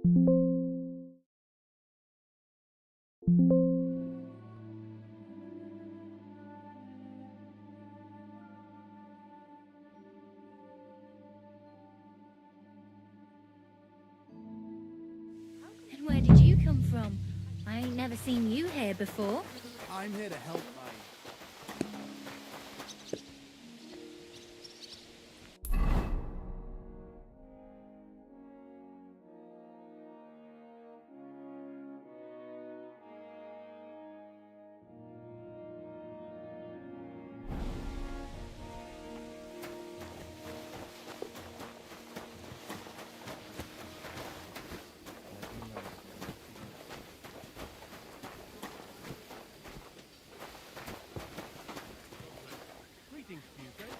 And where did you come from? I ain't never seen you here before. I'm here to help, mate. Greetings to you, friend.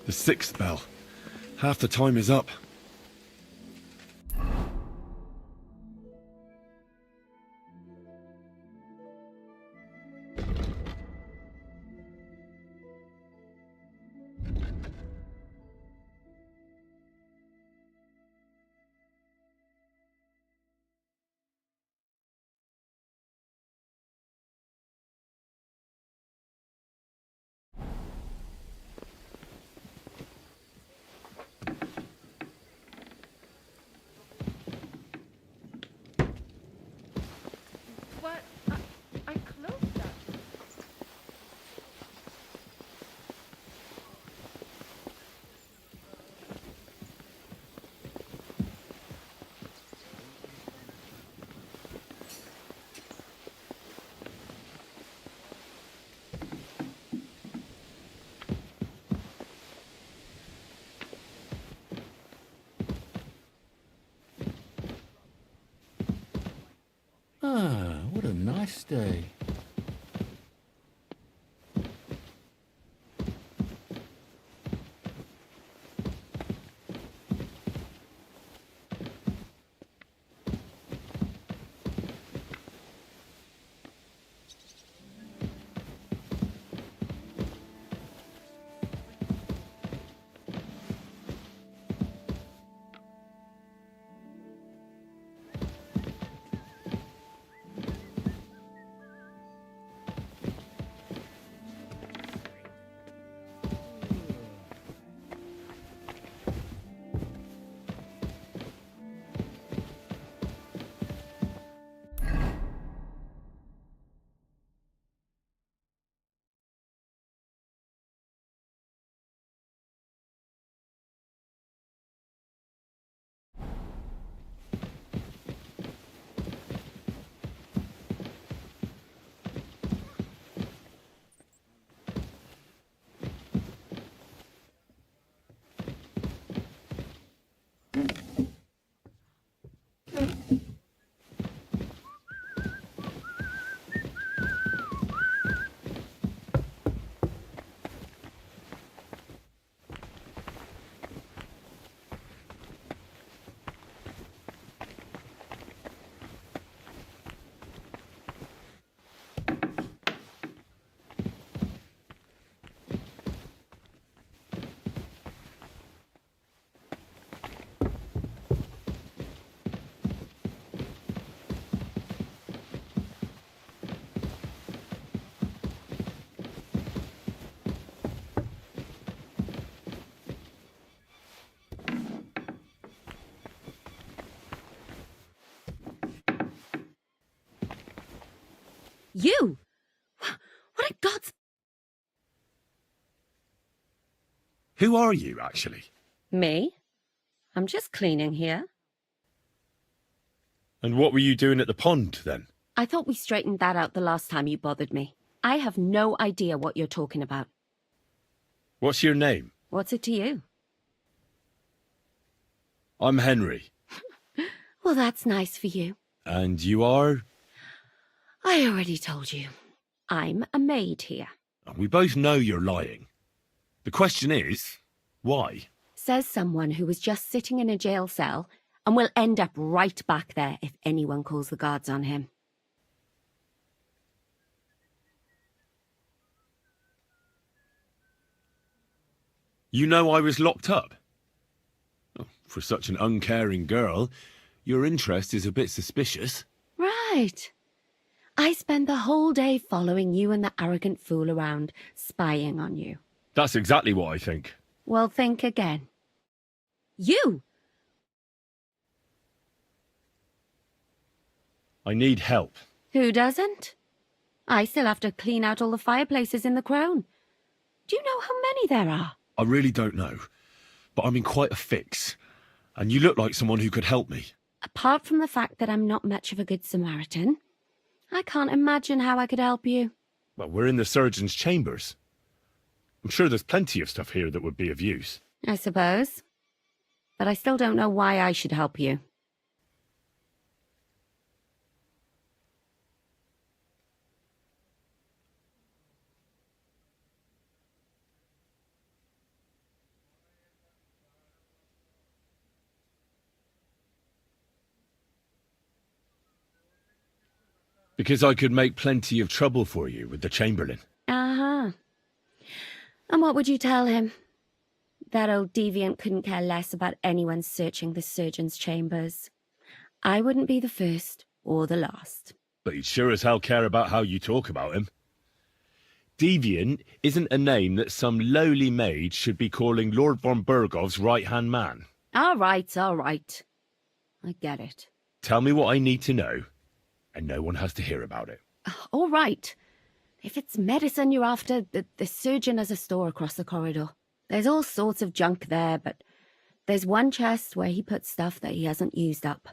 The 6th bell. Half the time is up. What? I closed that. Ah, what a nice day. You? What a god's... Who are you, actually? Me? I'm just cleaning here. And what were you doing at the pond, then? I thought we straightened that out the last time you bothered me. I have no idea what you're talking about. What's your name? What's it to you? I'm Henry. Well, that's nice for you. And you are? I already told you. I'm a maid here. We both know you're lying. The question is, why? Says someone who was just sitting in a jail cell and will end up right back there if anyone calls the guards on him. You know I was locked up? Oh, for such an uncaring girl, your interest is a bit suspicious. Right. I spend the whole day following you and the arrogant fool around, spying on you. That's exactly what I think. Well, think again. You! I need help. Who doesn't? I still have to clean out all the fireplaces in the Crown. Do you know how many there are? I really don't know, but I'm in quite a fix, and you look like someone who could help me. Apart from the fact that I'm not much of a good Samaritan, I can't imagine how I could help you. Well, we're in the surgeon's chambers. I'm sure there's plenty of stuff here that would be of use. I suppose. But I still don't know why I should help you. Because I could make plenty of trouble for you with the Chamberlain. Uh-huh. And what would you tell him? That old deviant couldn't care less about anyone searching the surgeon's chambers. I wouldn't be the first or the last. But he'd sure as hell care about how you talk about him. Deviant isn't a name that some lowly maid should be calling Lord von Burgov's right-hand man. All right, all right. I get it. Tell me what I need to know, and no one has to hear about it. All right. If it's medicine you're after, the surgeon has a store across the corridor. There's all sorts of junk there, but there's one chest where he puts stuff that he hasn't used up.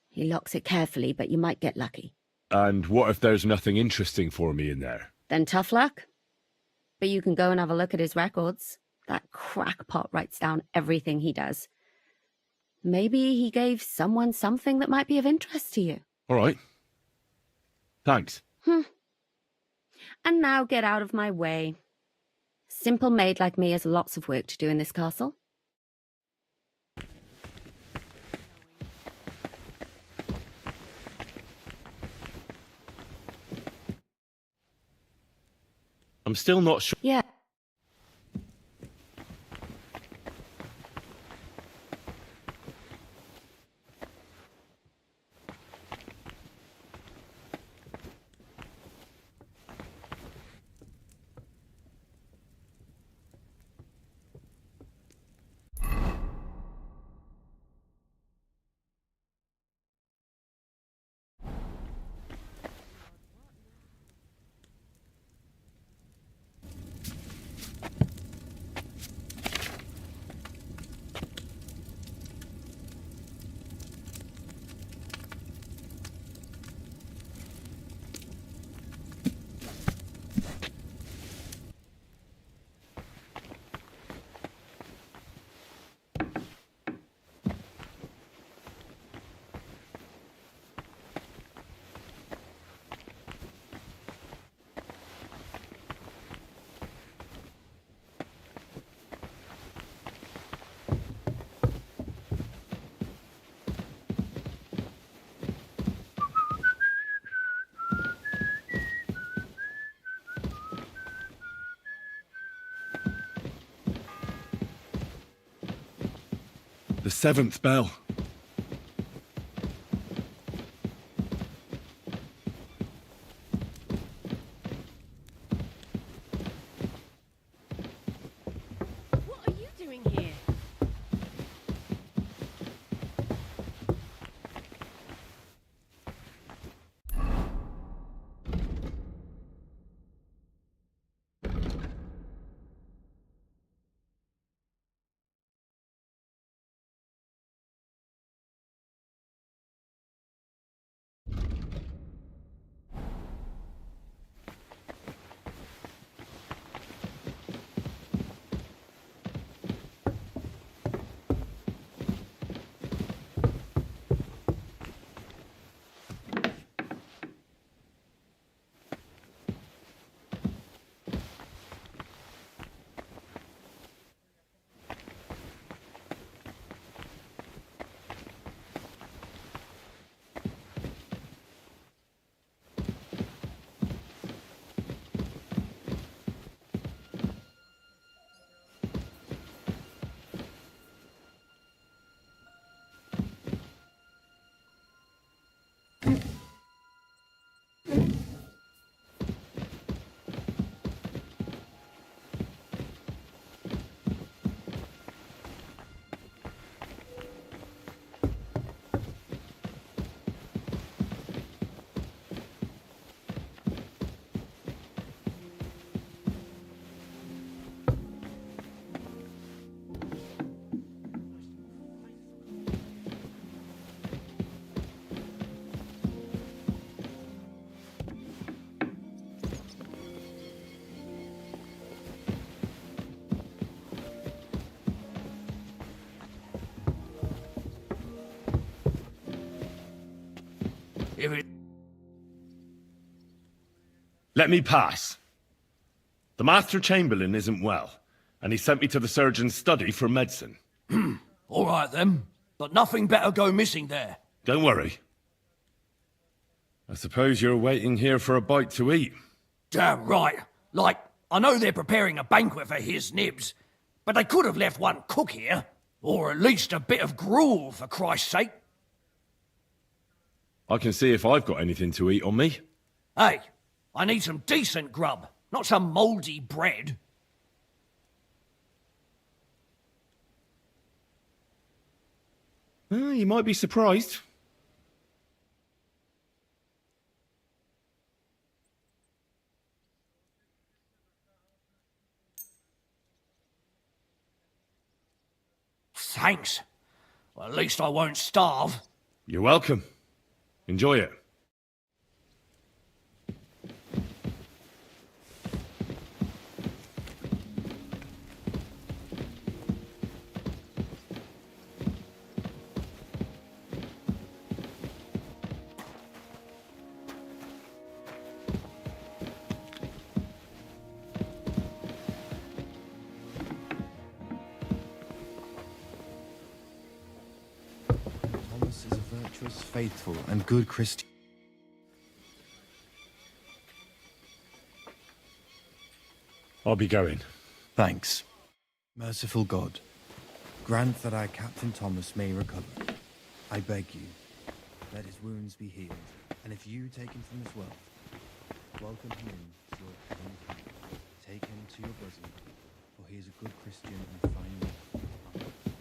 He locks it carefully, but you might get lucky. And what if there's nothing interesting for me in there? Then tough luck. But you can go and have a look at his records. That crackpot writes down everything he does. Maybe he gave someone something that might be of interest to you. All right. Thanks. And now get out of my way. Simple maid like me has lots of work to do in this castle. I'm still not sure. Yeah. The 7th bell. What are you doing here? Let me pass. The Master Chamberlain isn't well, and he sent me to the surgeon's study for medicine. All right then, but nothing better go missing there. Don't worry. I suppose you're waiting here for a bite to eat. Damn right. Like, I know they're preparing a banquet for his nibs, but they could have left one cook here. Or at least a bit of gruel, for Christ's sake. I can see if I've got anything to eat on me. Hey, I need some decent grub, not some mouldy bread. You might be surprised. Thanks. Well, at least I won't starve. You're welcome. Enjoy it. Thomas is a virtuous, faithful, and good Christian. I'll be going. Thanks. Merciful God, grant that our Captain Thomas may recover. I beg you, let his wounds be healed, and if you take him from this world, welcome him into your heavenly kingdom. Take him to your bosom, for he is a good Christian and fine man.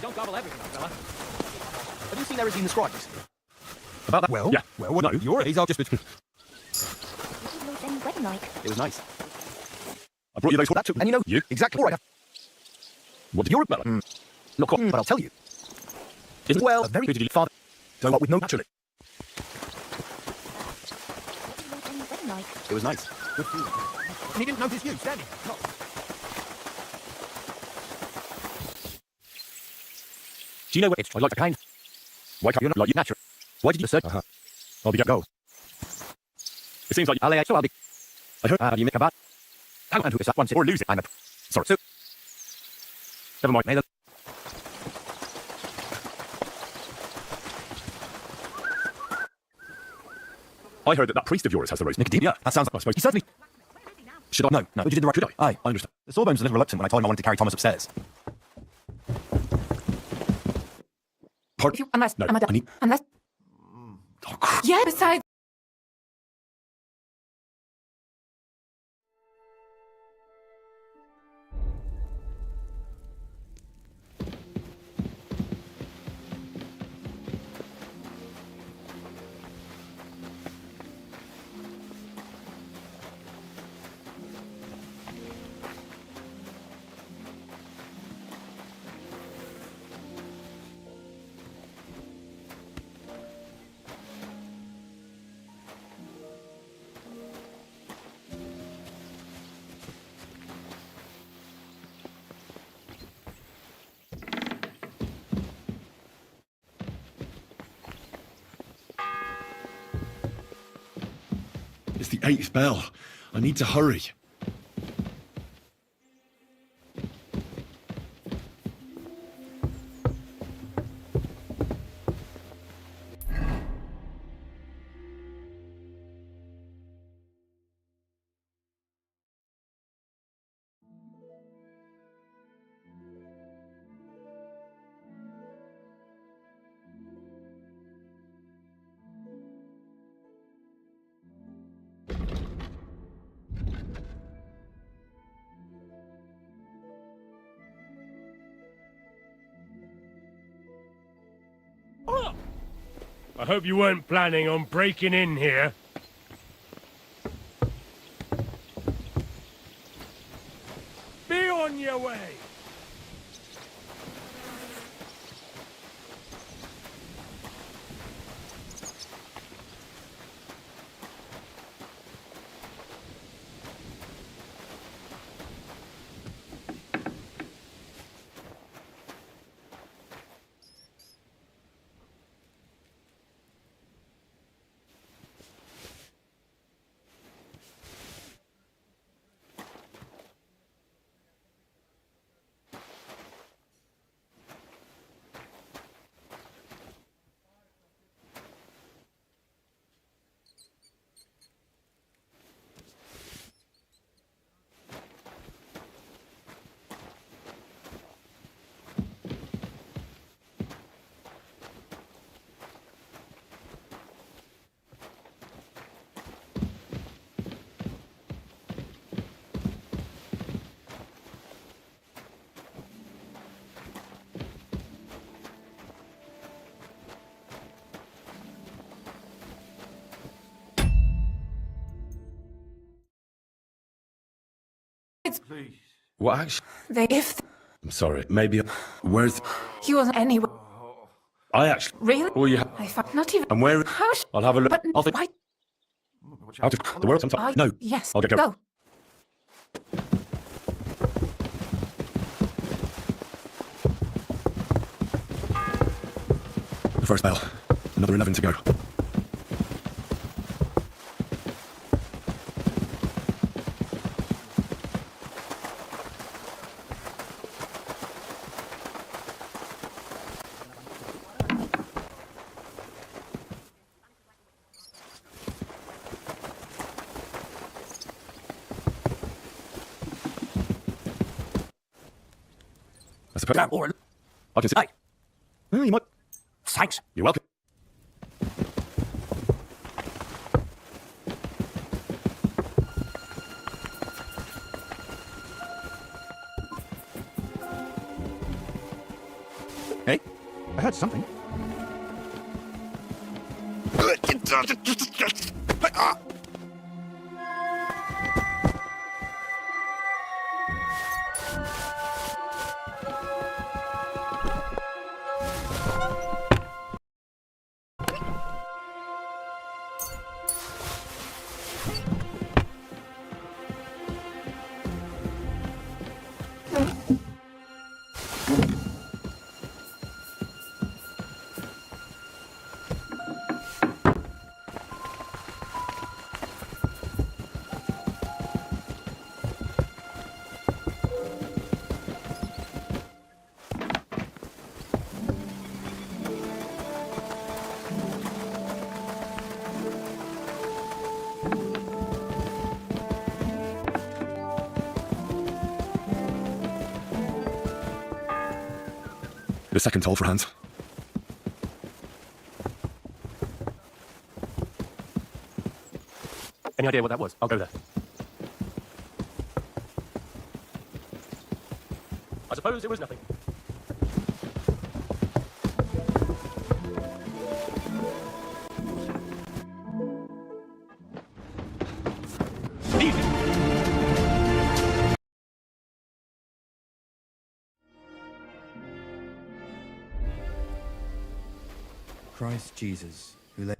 Don't gobble everything, fella. Have you seen everything described? About that? Well, Yeah. well, no. Your age are just between. What was wedding like? It was nice. I brought you those that too. And you know, You? exactly. All right. What did you remember? Not quite, but I'll tell you. Isn't Well, a very good father. Don't what with no naturally. What was wedding like? It was nice. Good food. And he didn't notice you standing. No. Do you know what? It's like the kind. Why can't You're not like you natural. Why did you say? I'll be go. It seems like I'll be. I heard you make about. How and who is that one? or lose it. I'm a. Sorry. So. Never mind. Neither. I heard that priest of yours has the roast. Nicotine. Yeah, that sounds. I suppose. He certainly. Should I? No, but you did the right. Should I? Aye, I understand. The Sawbones was a little reluctant when I told him I wanted to carry Thomas upstairs. Pardon? Unless, No, I need. unless, Oh, crap. yeah, besides. the 8th bell. I need to hurry. I hope you weren't planning on breaking in here. Be on your way! Please. What actually? If I'm sorry. Maybe. Where's? he wasn't anywhere. I actually. Really? Well, you. I thought not even. And where? How? I'll have a look. But I'll think. why? Out of the world sometime. No. Yes. I'll get Go. The first bell. Another 11 to go. I suppose. Or, I can see. hey, Oh, you might. thanks. You're welcome. Hey, I heard something. The second toll for Hans. Any idea what that was? I'll go there. I suppose it was nothing. Christ Jesus, who lay...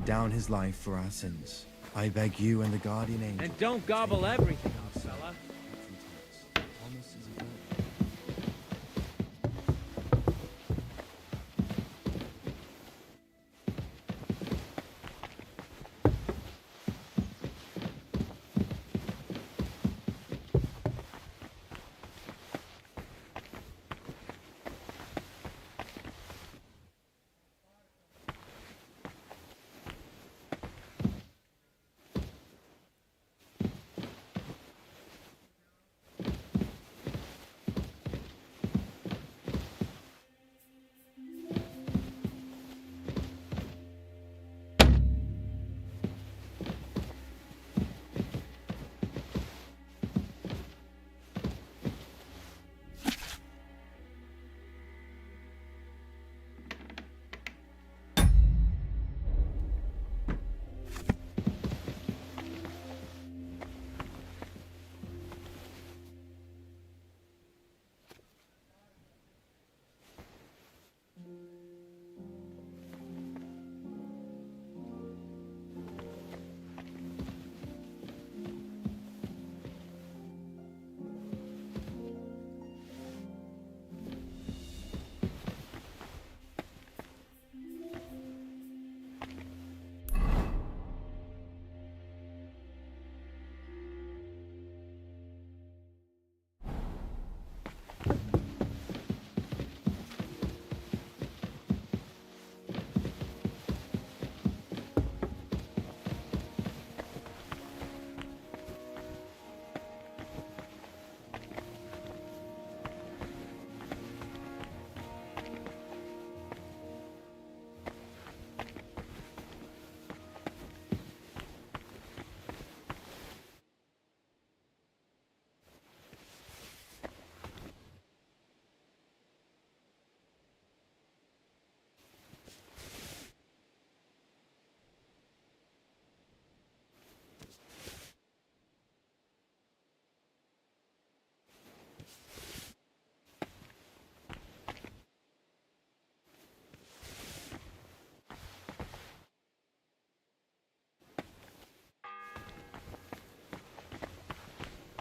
down his life for our sins. I beg you and the guardian angel. And don't gobble everything up, fella. Thomas is a virgin.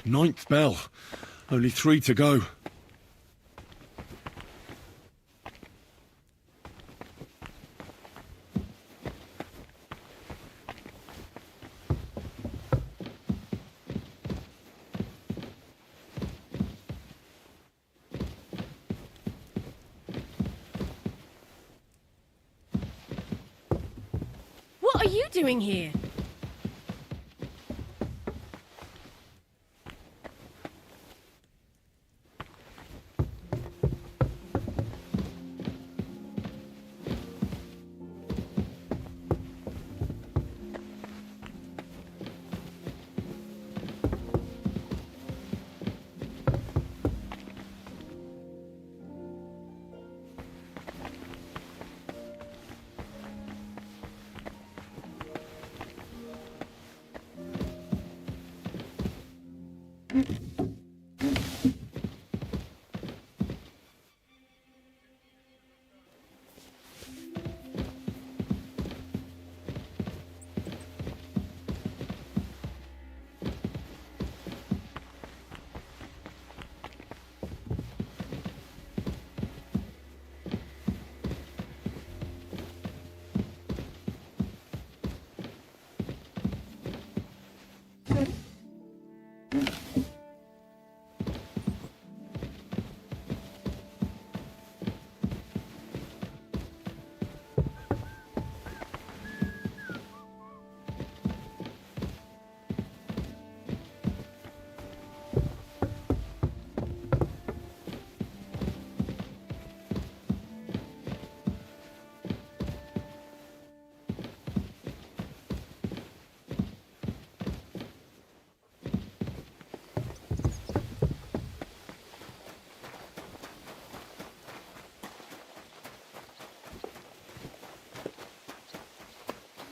Ninth bell. Only 3 to go. What are you doing here?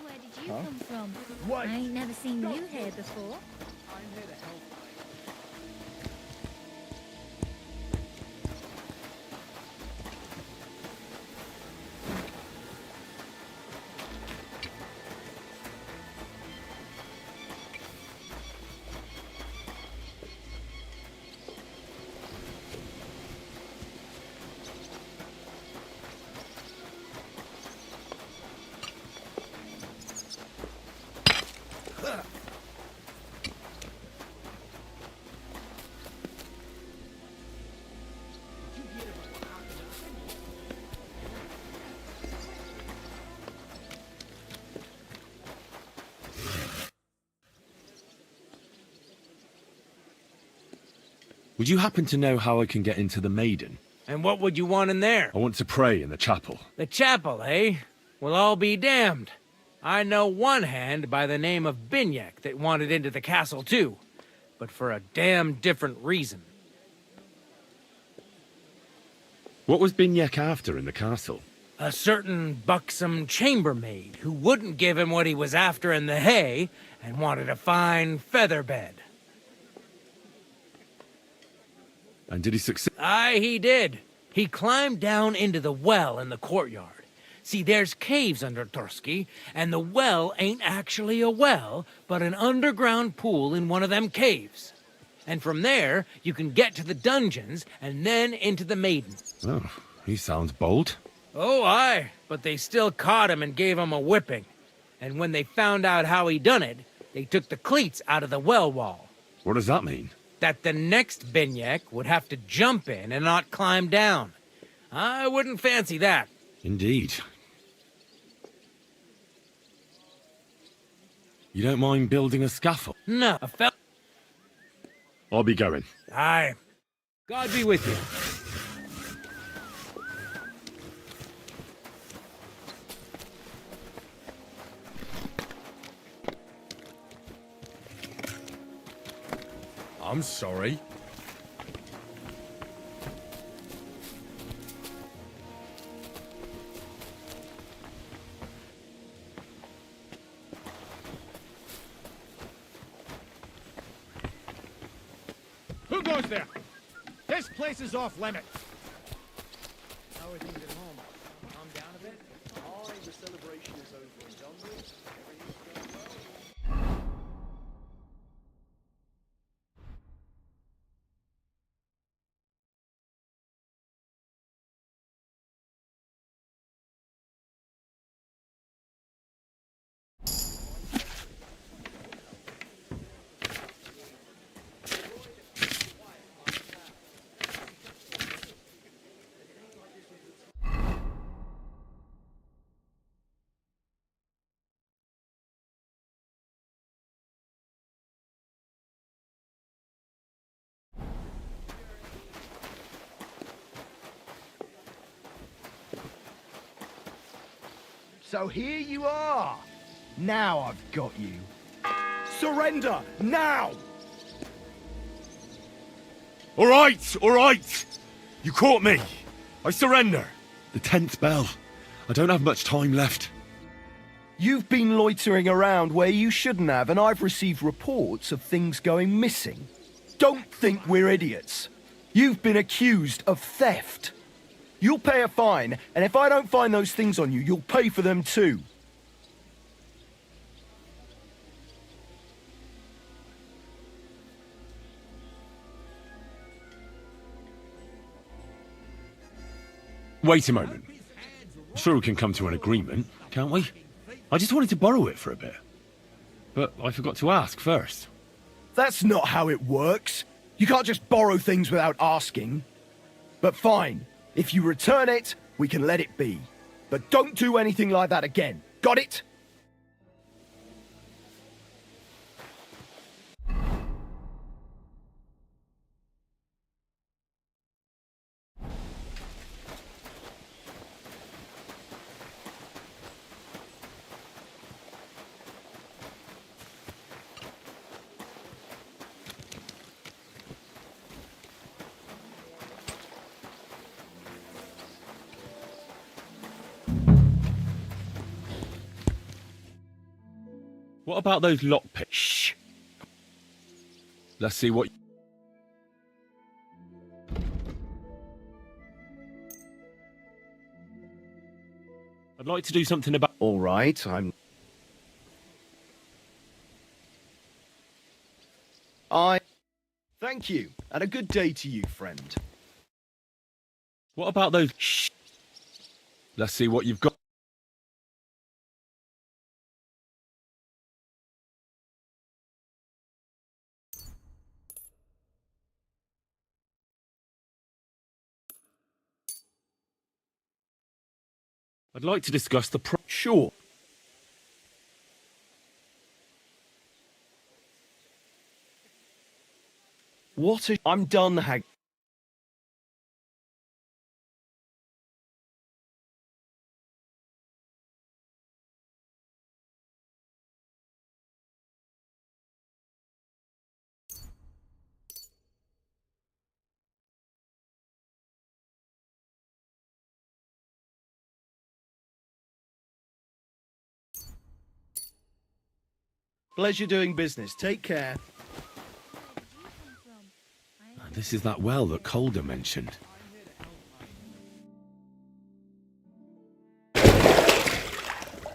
Where did you come from? I ain't never seen you here before. I'm here to help. Would you happen to know how I can get into the Maiden? And what would you want in there? I want to pray in the chapel. The chapel, eh? Well, I'll be damned. I know one hand by the name of Binyak that wanted into the castle too, but for a damn different reason. What was Binyak after in the castle? A certain buxom chambermaid who wouldn't give him what he was after in the hay and wanted a fine feather bed. And did he succeed? Aye, he did. He climbed down into the well in the courtyard. See, there's caves under Tursky, and the well ain't actually a well, but an underground pool in one of them caves. And from there, you can get to the dungeons, and then into the Maiden. Oh, he sounds bold. Oh, aye, but they still caught him and gave him a whipping. And when they found out how he done it, they took the cleats out of the well wall. What does that mean? That the next Binyak would have to jump in and not climb down. I wouldn't fancy that. Indeed. You don't mind building a scaffold? No, I'll be going. Aye. God be with you. I'm sorry. Who goes there? This place is off limits. How are things at home? Calm down a bit? The celebration is over and done with. So here you are. Now I've got you. Surrender, now! All right! You caught me. I surrender. The 10th bell. I don't have much time left. You've been loitering around where you shouldn't have, and I've received reports of things going missing. Don't think we're idiots. You've been accused of theft. You'll pay a fine, and if I don't find those things on you, you'll pay for them too. Wait a moment. I'm sure we can come to an agreement, can't we? I just wanted to borrow it for a bit. But I forgot to ask first. That's not how it works. You can't just borrow things without asking. But fine. If you return it, we can let it be. But don't do anything like that again. Got it? What about those lockpicks? Shh. Let's see what... I'd like to do something about... All right, Thank you, and a good day to you, friend. What about those... Shh. Let's see what you've got. I'd like to discuss the... Sure. What a... I'm done, Hag... Pleasure doing business. Take care. This is that well that Calder mentioned.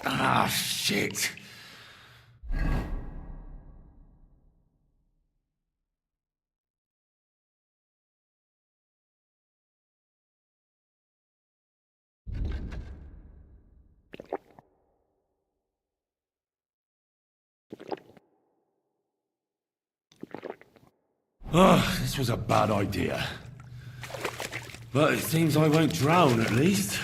Ah, shit. Oh, this was a bad idea. But it seems I won't drown, at least.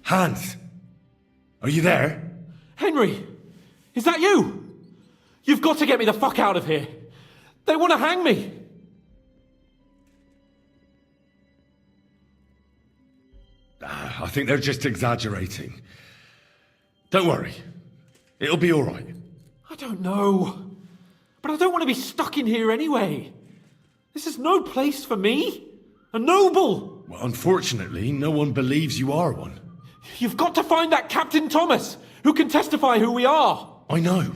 Hans! Are you there? Henry! Is that you? You've got to get me the fuck out of here. They want to hang me. I think they're just exaggerating. Don't worry. It'll be all right. I don't know. But I don't want to be stuck in here anyway. This is no place for me. A noble. Well, unfortunately, no one believes you are one. You've got to find that Captain Thomas, who can testify who we are. I know,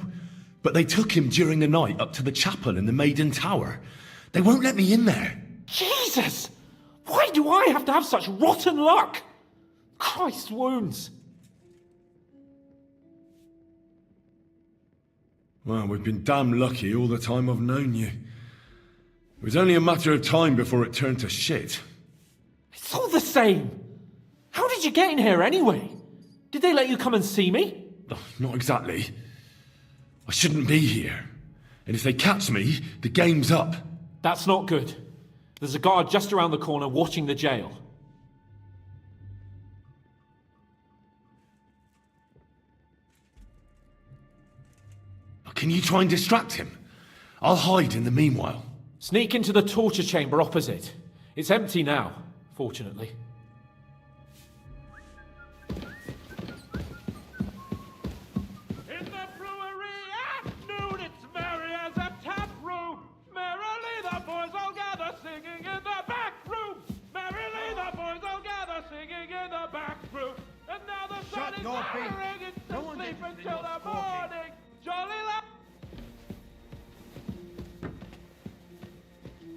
but they took him during the night up to the chapel in the Maiden Tower. They won't let me in there. Jesus! Why do I have to have such rotten luck? Christ's wounds. Well, we've been damn lucky all the time I've known you. It was only a matter of time before it turned to shit. It's all the same. How did you get in here anyway? Did they let you come and see me? Oh, not exactly. I shouldn't be here. And if they catch me, the game's up. That's not good. There's a guard just around the corner watching the jail. Can you try and distract him? I'll hide in the meanwhile. Sneak into the torture chamber opposite. It's empty now, fortunately. In the brewery at noon, it's merry as You're big. No one gets until the morning. Jolly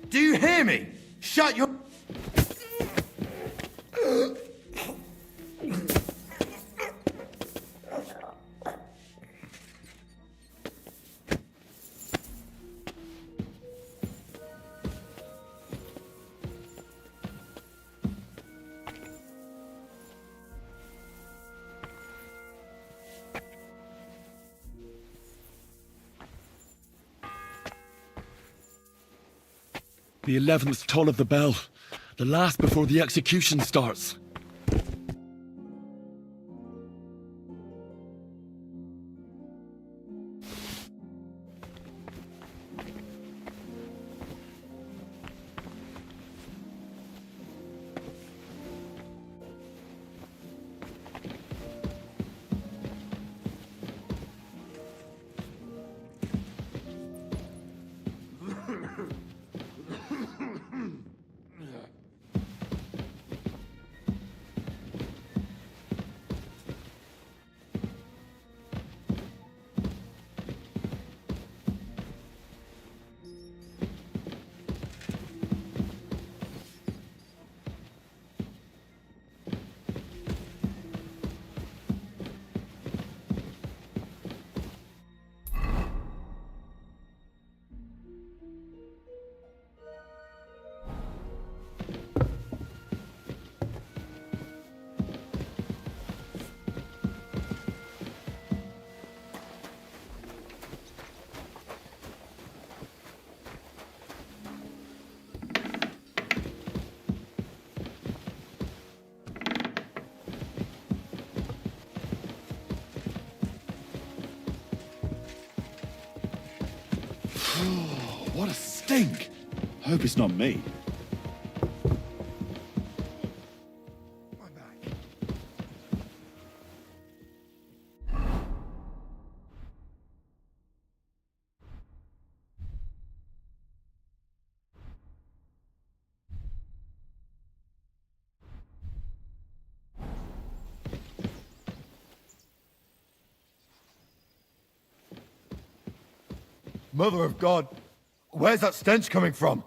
Do you hear me? Shut your... The 11th toll of the bell. The last before the execution starts. What a stink! Hope it's not me. My back. Mother of God! Where's that stench coming from?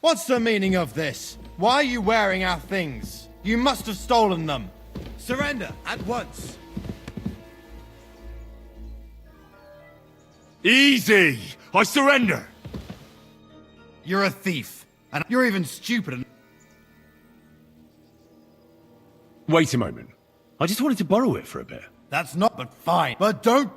What's the meaning of this? Why are you wearing our things? You must have stolen them. Surrender at once. Easy! I surrender! You're a thief, and you're even stupid. Wait a moment. I just wanted to borrow it for a bit. That's not but fine. But don't...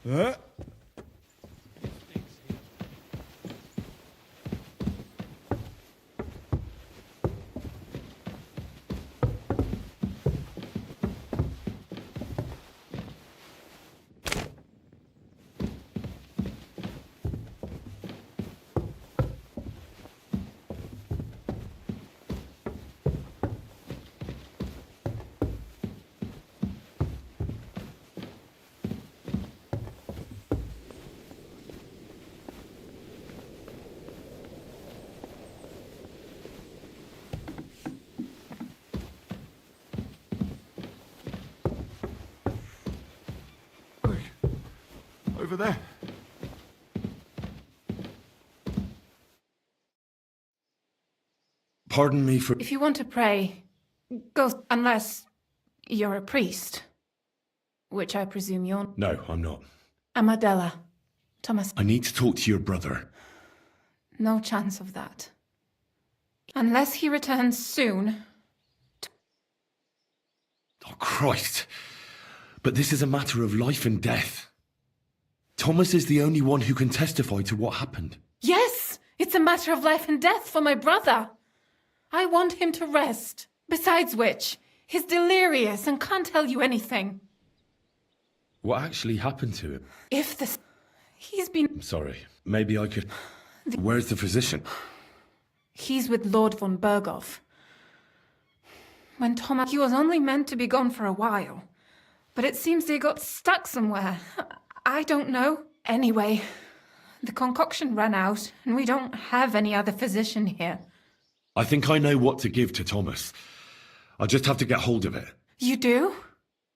Huh? Over there. Pardon me for... If you want to pray, go unless You're a priest. Which I presume you're... No, I'm not. Amadella. Thomas. I need to talk to your brother. No chance of that. Unless he returns soon. Oh, Christ. But this is a matter of life and death. Thomas is the only one who can testify to what happened. Yes! It's a matter of life and death for my brother. I want him to rest. Besides which, he's delirious and can't tell you anything. What actually happened to him? If this... He's been... I'm sorry. Maybe I could... Where's the physician? He's with Lord von Berghoff. When Thomas... He was only meant to be gone for a while. But it seems they got stuck somewhere. I don't know. Anyway, the concoction ran out, and we don't have any other physician here. I think I know what to give to Thomas. I'll just have to get hold of it. You do?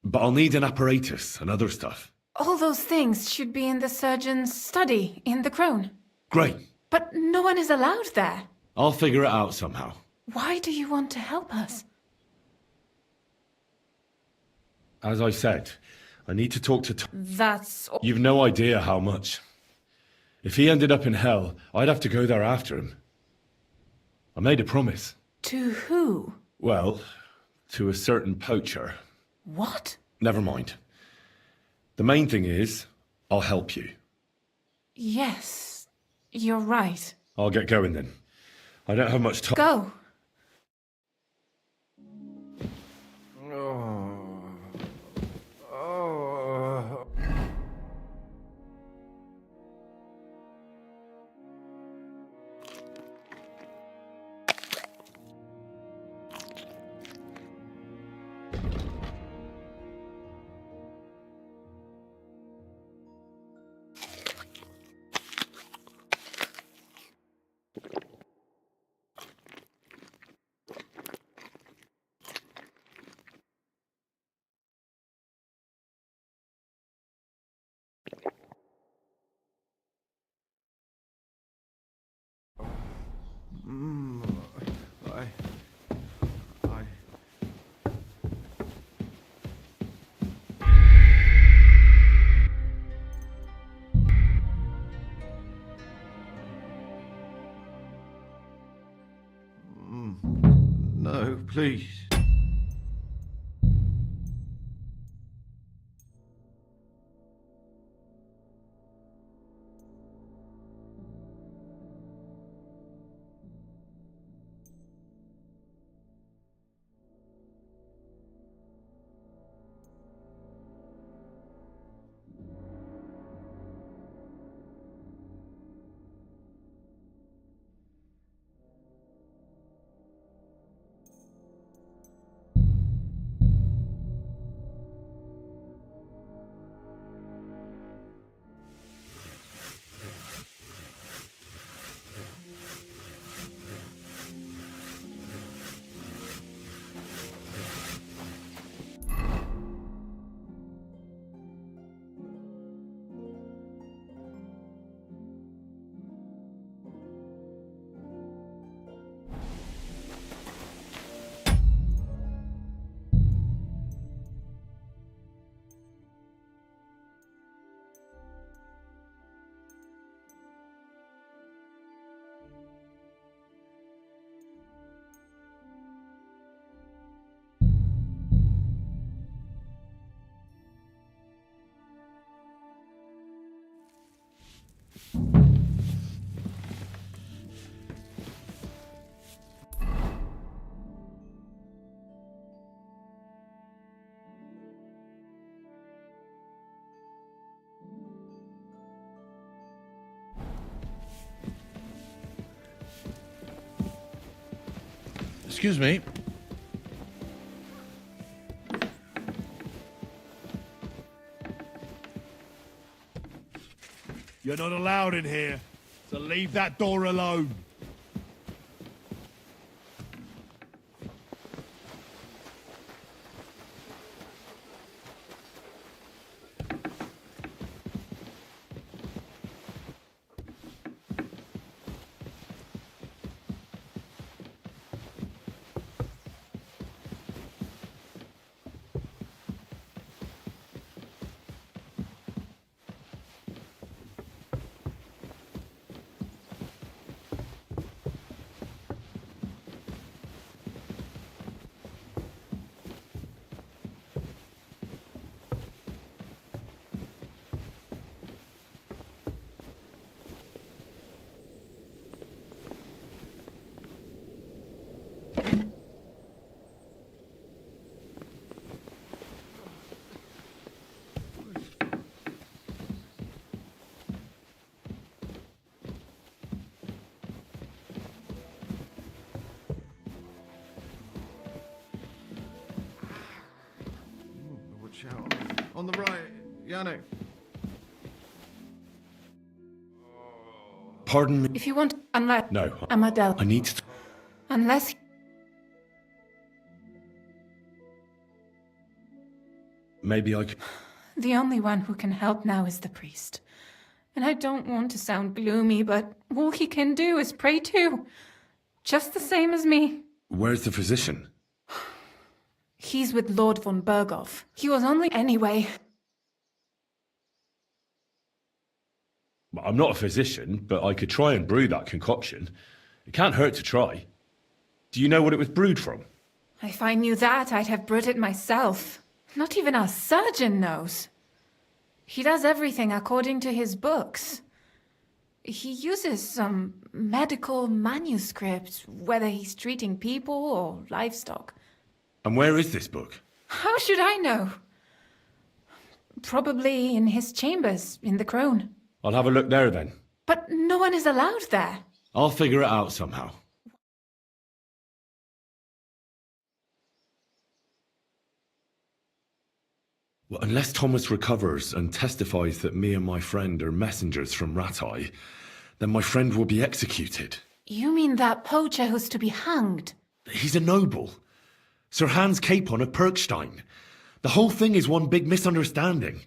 But I'll need an apparatus and other stuff. All those things should be in the surgeon's study in the Crone. Great. But no one is allowed there. I'll figure it out somehow. Why do you want to help us? As I said, I need to talk to That's... You've no idea how much. If he ended up in hell, I'd have to go there after him. I made a promise. To who? Well, to a certain poacher. What? Never mind. The main thing is, I'll help you. Yes, you're right. I'll get going then. I don't have much time. Go. No, please. Excuse me. You're not allowed in here, so leave that door alone. On the right, Yannick. Pardon me? If you want, unless... No. Amadel. I need to... Unless... Maybe I could... The only one who can help now is the priest. And I don't want to sound gloomy, but all he can do is pray too. Just the same as me. Where's the physician? He's with Lord von Berghoff. He was only... Anyway... I'm not a physician, but I could try and brew that concoction. It can't hurt to try. Do you know what it was brewed from? If I knew that, I'd have brewed it myself. Not even our surgeon knows. He does everything according to his books. He uses some medical manuscript, whether he's treating people or livestock. And where is this book? How should I know? Probably in his chambers, in the Crone. I'll have a look there then. But no one is allowed there. I'll figure it out somehow. Well, unless Thomas recovers and testifies that me and my friend are messengers from Rattay, then my friend will be executed. You mean that poacher who's to be hanged? He's a noble. Sir Hans Capon of Perkstein. The whole thing is one big misunderstanding.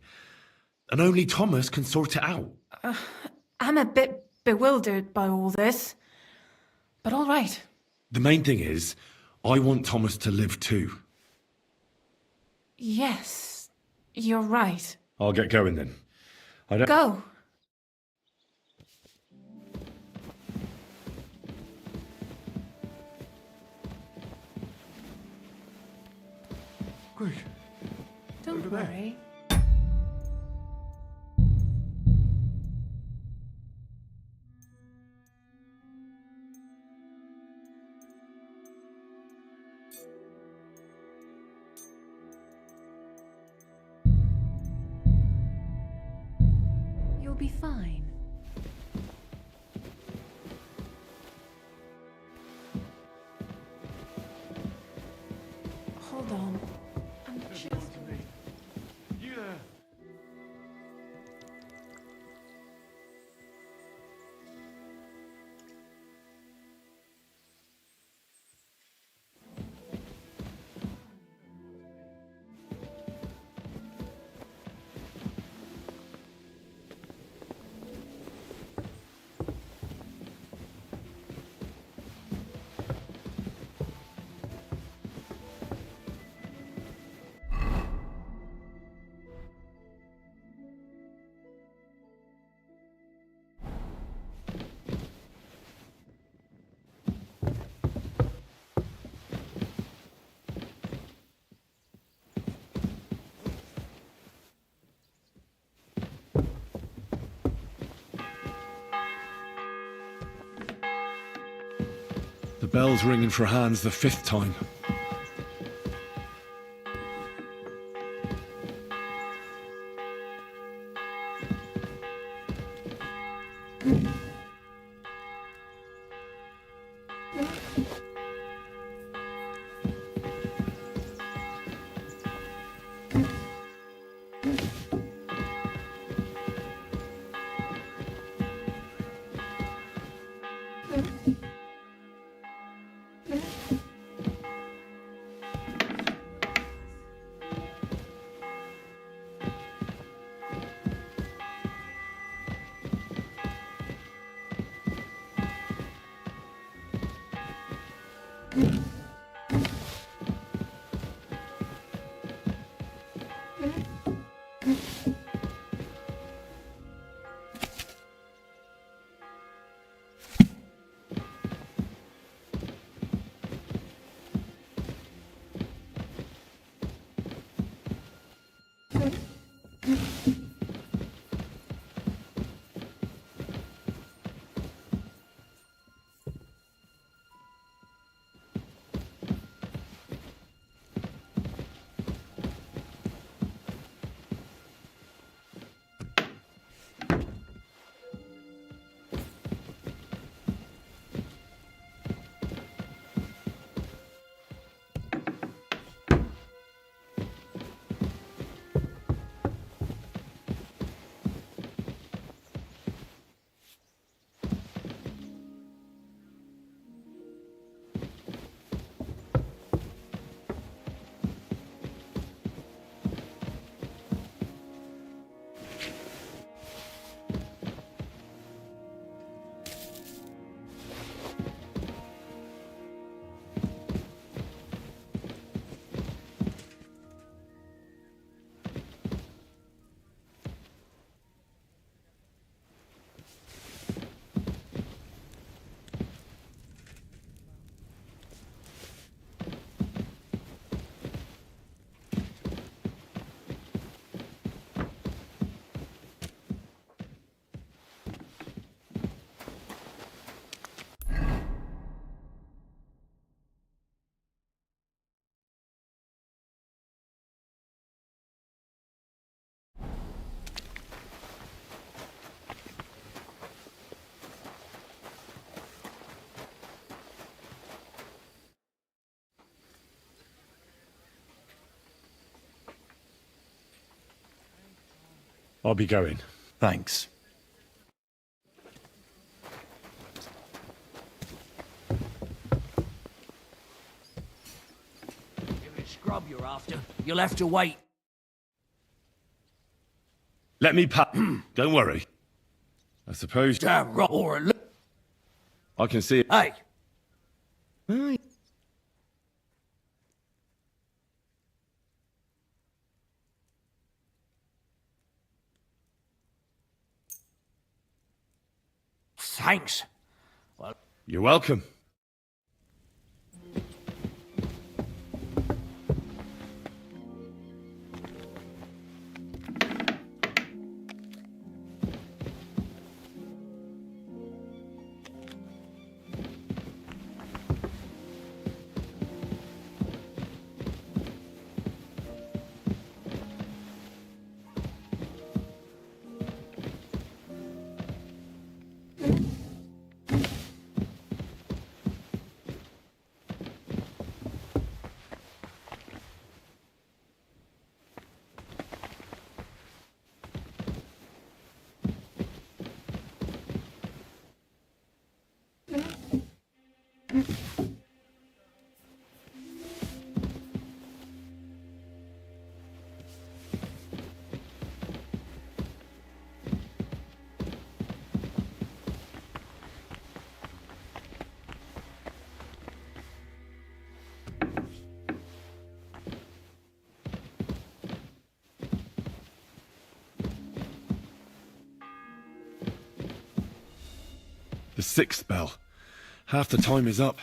And only Thomas can sort it out. I'm a bit bewildered by all this. But all right. The main thing is, I want Thomas to live too. Yes, you're right. I'll get going then. I don't... Go. Quick. Don't worry. You'll be fine. Hold on. I'm just... You there? The bell's ringing for Hans the 5th time. I'll be going. Thanks. If it's scrub you're after, you'll have to wait. Let me Don't worry. I suppose... Damn right, or a I can see it. Hey! Thanks. Well, You're welcome. The 6th bell. Half the time is up.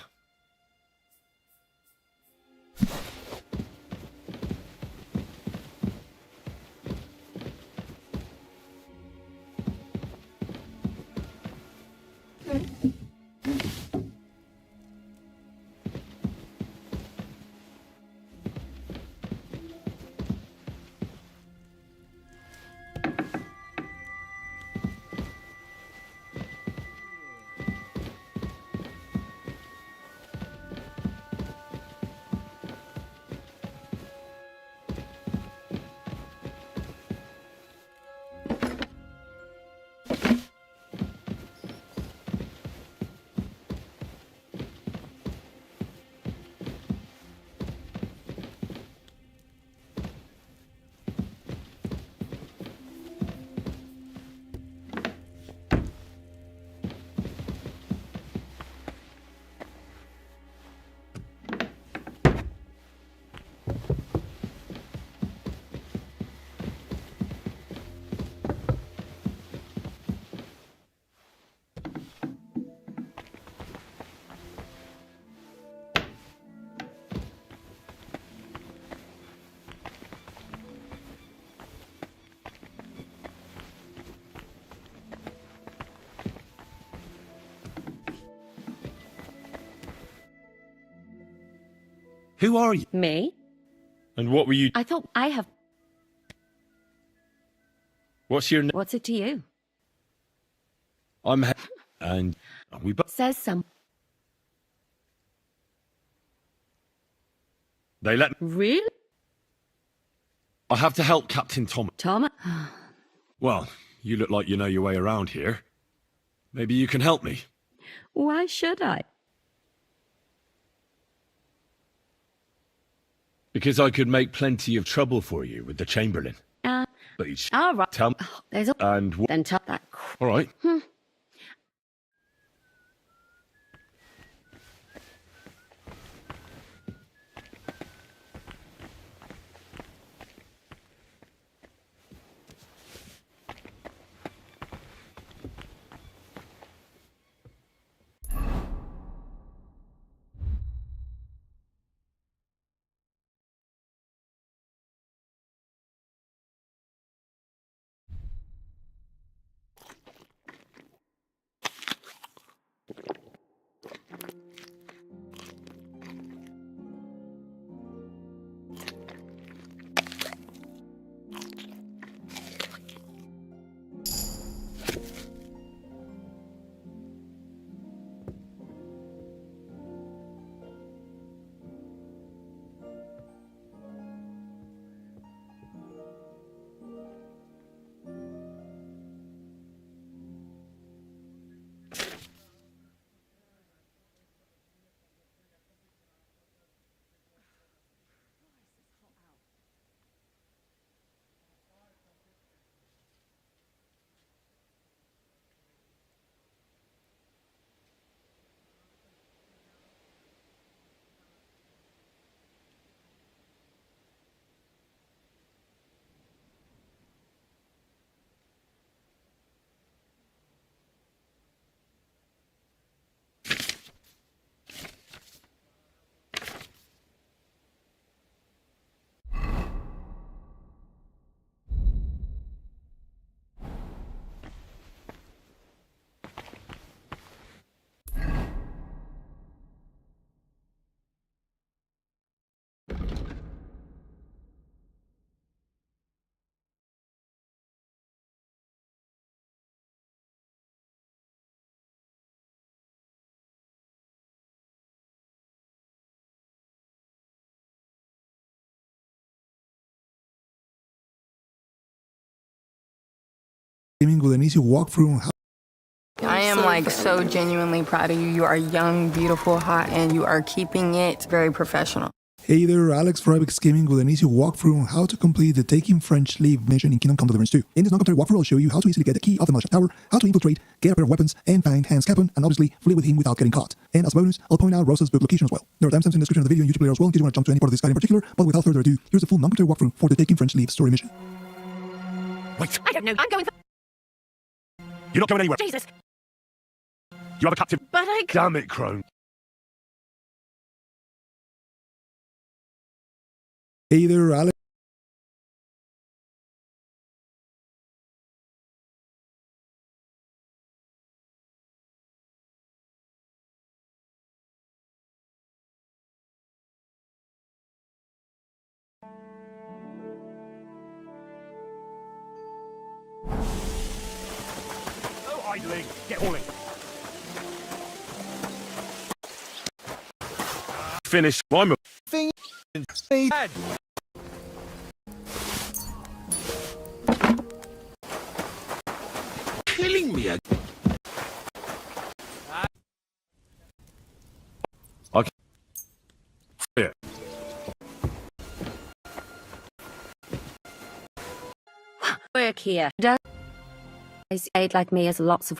Who are you? Me? And what were you... I thought I have... What's your name? What's it to you? I'm... And we both... Says some... They let me... Really? I have to help Captain Thomas. Thomas? Well, you look like you know your way around here. Maybe you can help me. Why should I? Because I could make plenty of trouble for you with the Chamberlain. But you all right. tell me. There's a... And what... Then tell that... All right. with an easy walkthrough on how. I am like so genuinely proud of you. You are young, beautiful, hot, and you are keeping it very professional. Hey there, Alex Frybix Gaming with an easy walkthrough on how to complete the Taking French Leave mission in Kingdom Come Deliverance 2. In this non-commentary walkthrough, I'll show you how to easily get the key of the Malachite Tower, how to infiltrate, get a pair of weapons, and find Hans Capon, and obviously flee with him without getting caught. And as a bonus, I'll point out Rosa's book location as well. There are timestamps in the description of the video and YouTube player as well in case you want to jump to any part of this guide in particular, but without further ado, here's a full non-commentary walkthrough for the Taking French Leave story mission. Wait. I don't know. I'm going. You're not going anywhere. Jesus. You have a captive. But I. Damn it, Crone. Hey there, Alex. No idling. Get hauling. Finish. I'm a thing. Killing me. Okay. Yeah. Work here. Does aid like me has lots of.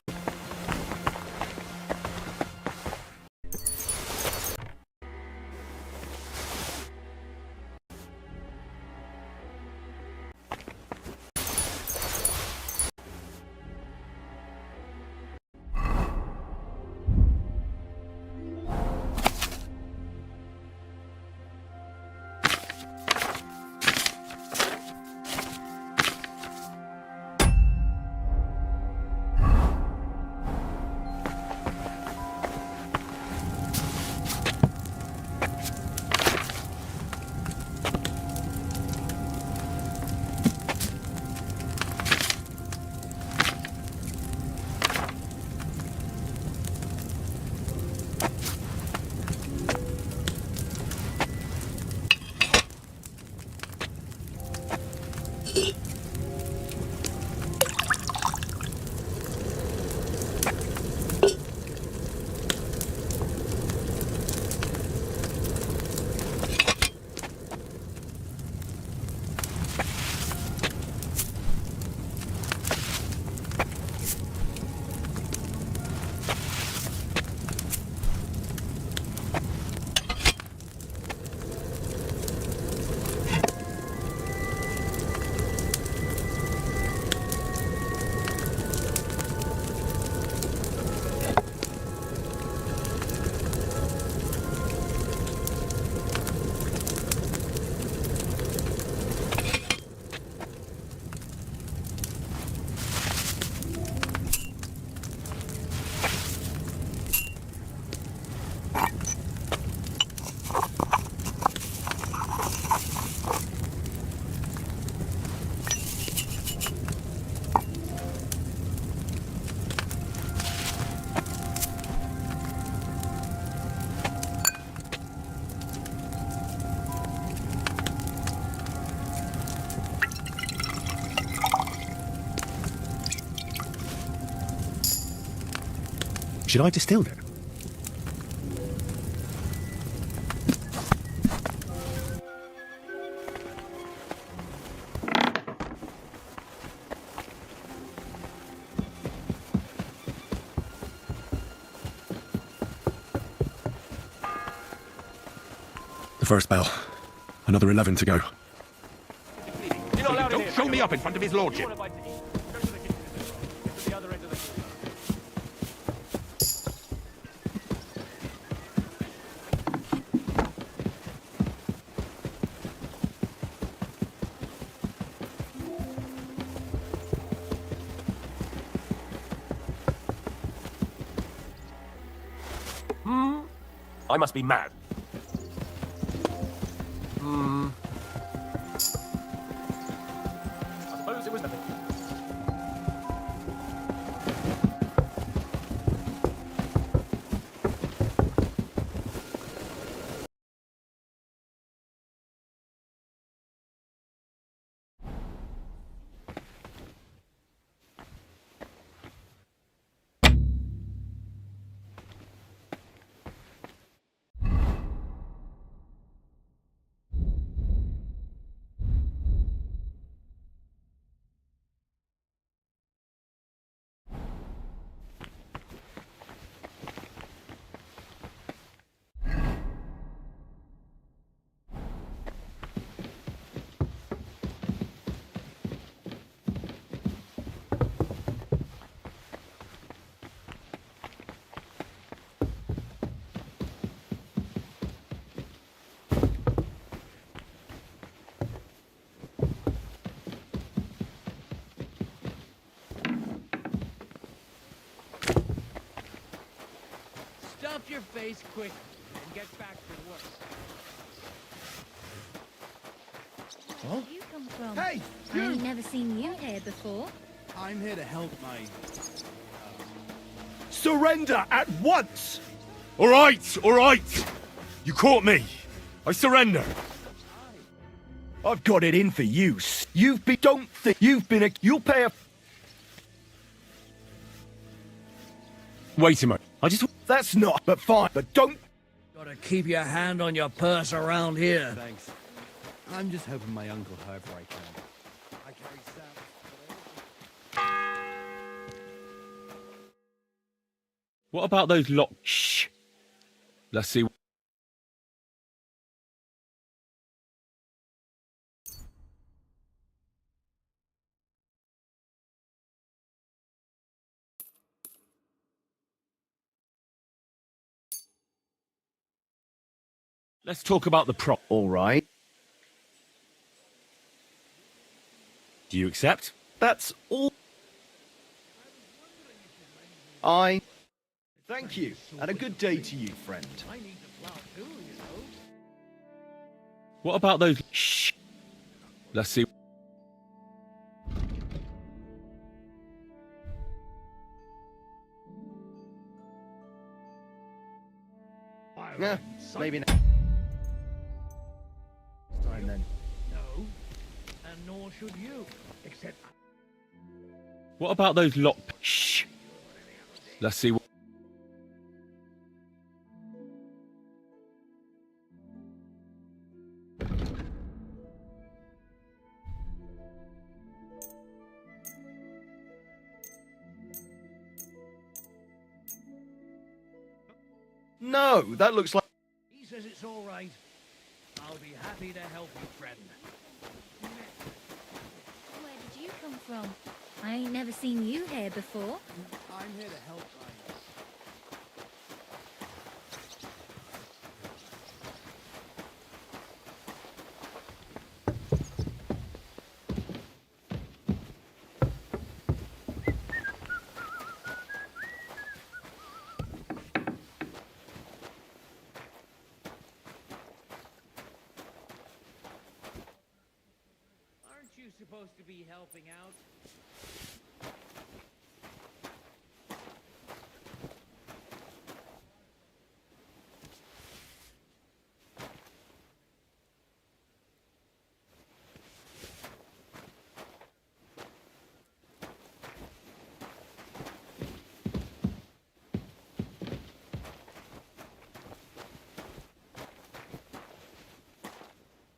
Should I distill it? The first bell. Another 11 to go. Don't show me up in front of his lordship. I must be mad. I suppose it was nothing. your face quick and get back to work. Where did you come from? Hey, I ain't never seen you here before. I'm here to help my... Surrender at once! All right. You caught me. I surrender. I've got it in for you. Don't think you've been a... You'll pay a... Wait a minute. That's not... But fine, but don't... Gotta keep your hand on your purse around here. Thanks. I'm just hoping my uncle however I can. I carry Sam. What about those lock... Shh. Let's see. Let's talk about the prop. All right. Do you accept? That's all. Thank you, and a good day to you, friend. What about those... Shh. Let's see. Yeah, maybe not. Time then. No, and nor should you. Except... What about those lock... Shh. Let's see. No, that looks like... He says it's all right. I'll be happy to help you, friend. Where did you come from? I ain't never seen you here before. I'm here to help my... Aren't you supposed to be helping out?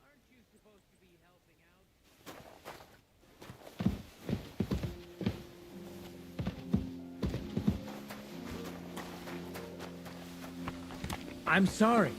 Aren't you supposed to be helping out? I'm sorry.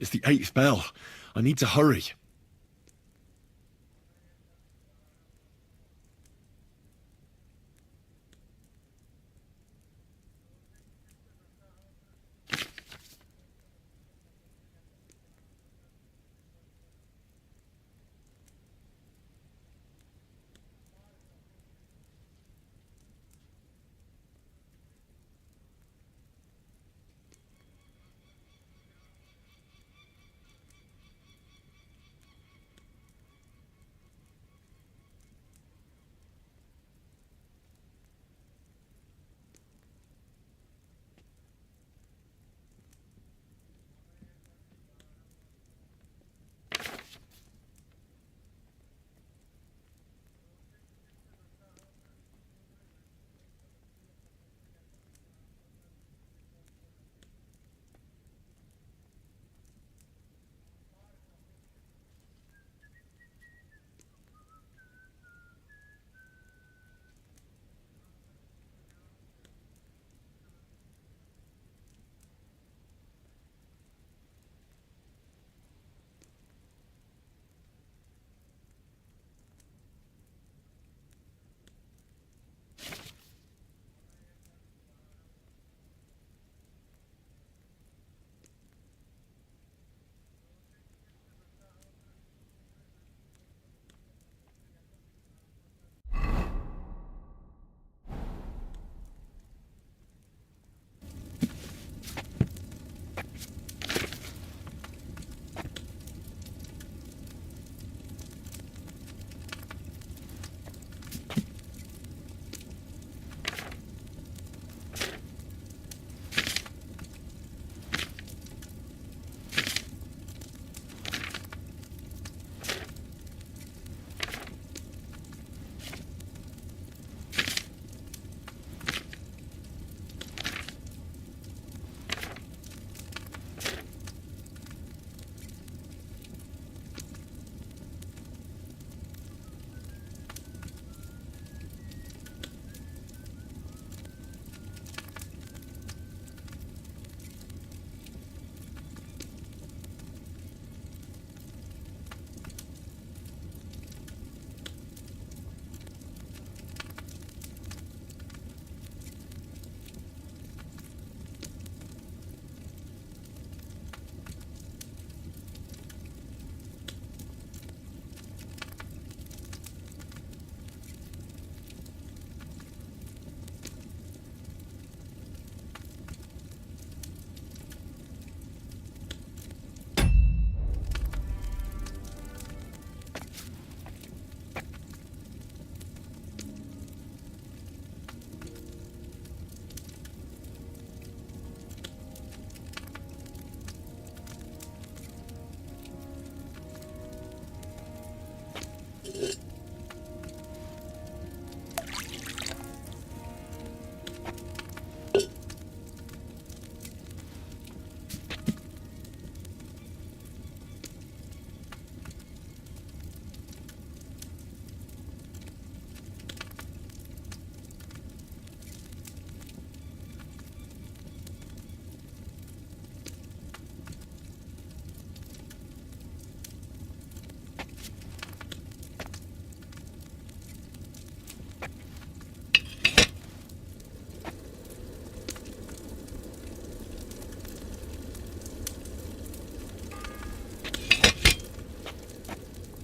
It's the 8th bell. I need to hurry.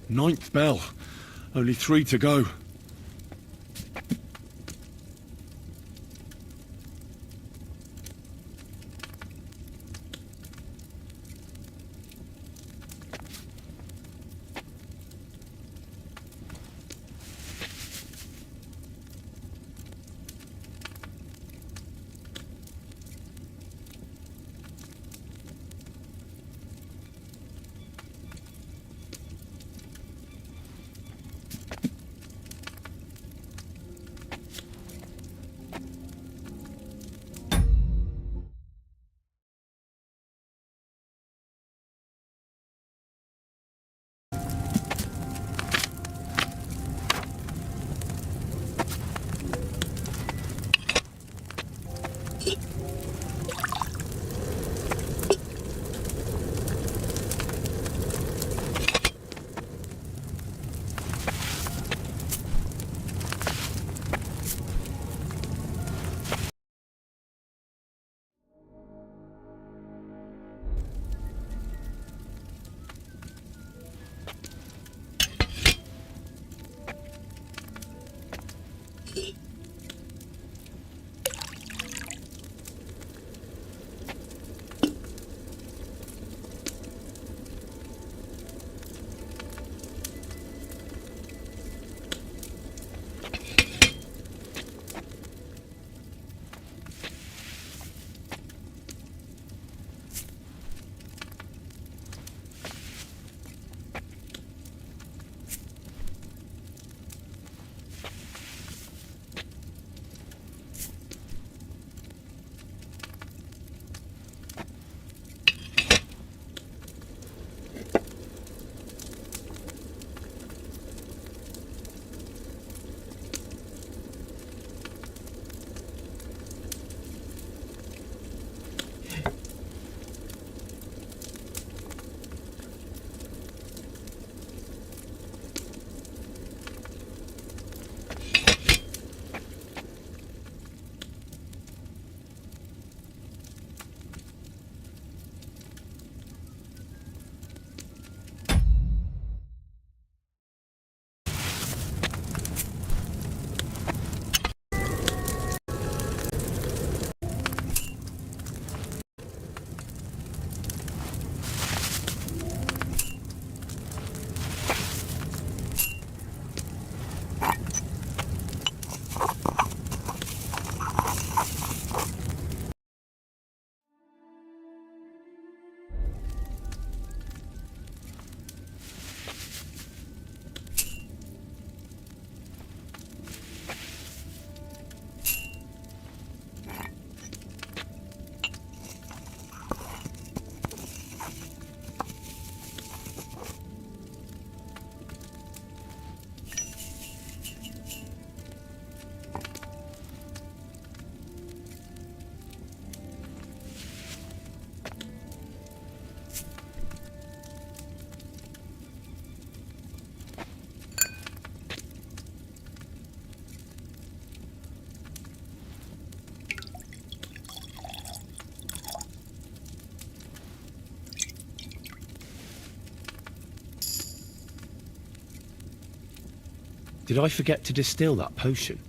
Ninth bell. Only 3 to go. Did I forget to distill that potion?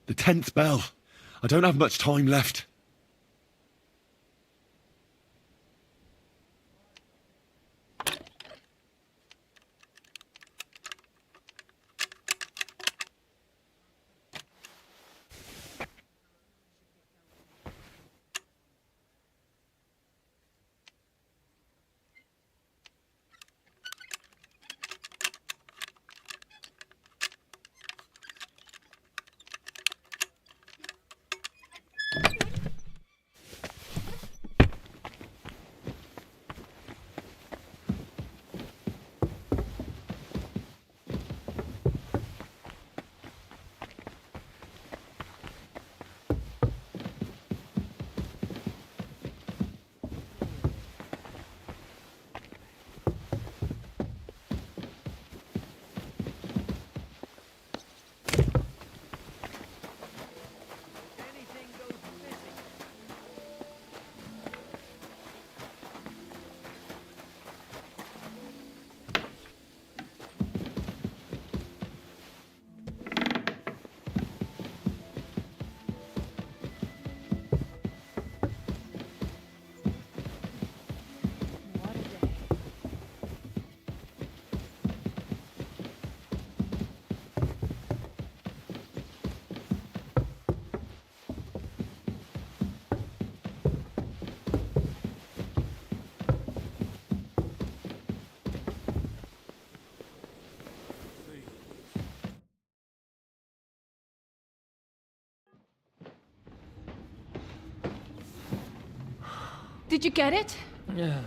The 10th bell. I don't have much time left. Did you get it? Yeah.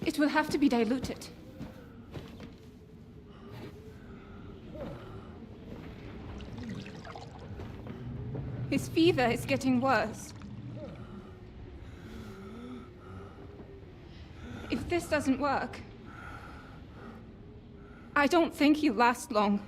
It will have to be diluted. His fever is getting worse. If this doesn't work, I don't think he'll last long.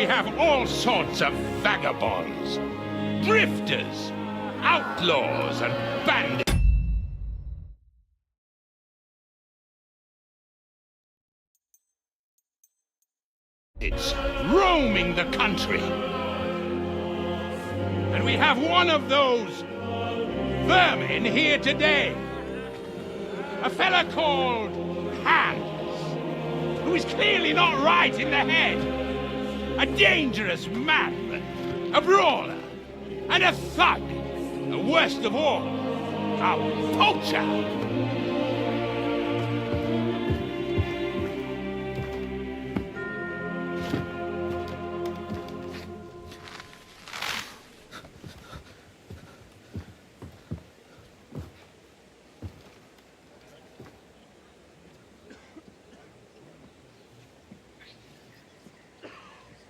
have all sorts of vagabonds, drifters, outlaws, and bandits. It's roaming the country. And we have one of those vermin here today. A fella called Hans, who is clearly not right in the head. A dangerous madman, a brawler, and a thug. And worst of all, a poacher.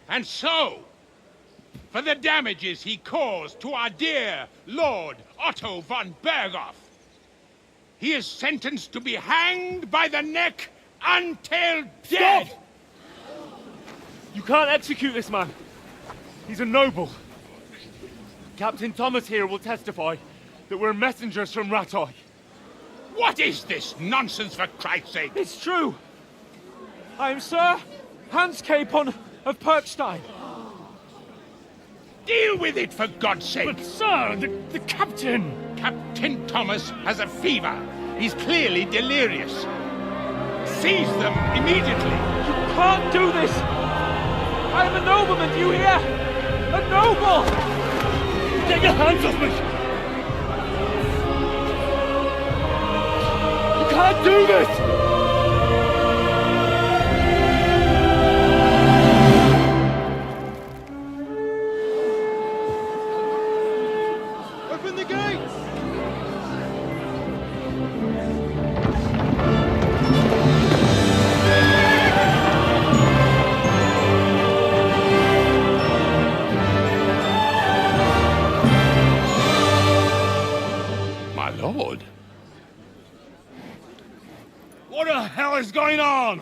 And so, for the damages he caused to our dear Lord Otto von Berghoff, he is sentenced to be hanged by the neck until dead! Stop! You can't execute this man. He's a noble. Captain Thomas here will testify that we're messengers from Rattay. What is this nonsense, for Christ's sake? It's true. I am Sir Hans Capon of Perkstein. Deal with it, for God's sake! But, sir, the captain! Captain Thomas has a fever. He's clearly delirious. Seize them immediately. You can't do this! I am a nobleman, do you hear? A noble! Get your hands off me! You can't do this! Lord. What the hell is going on?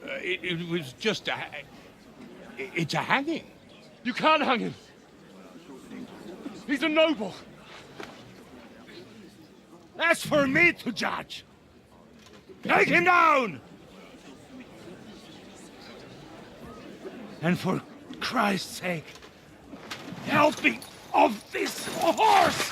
It was just a... It's a hanging. You can't hang him. He's a noble. That's for me to judge. Take him down! And for Christ's sake, help me off this horse!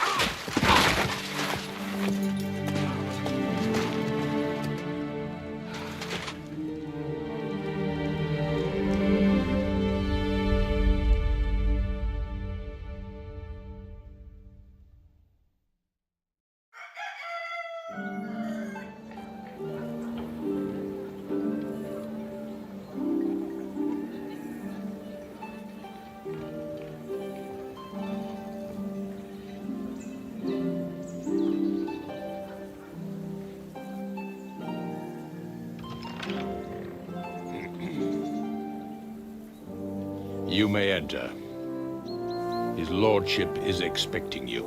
You may enter. His lordship is expecting you.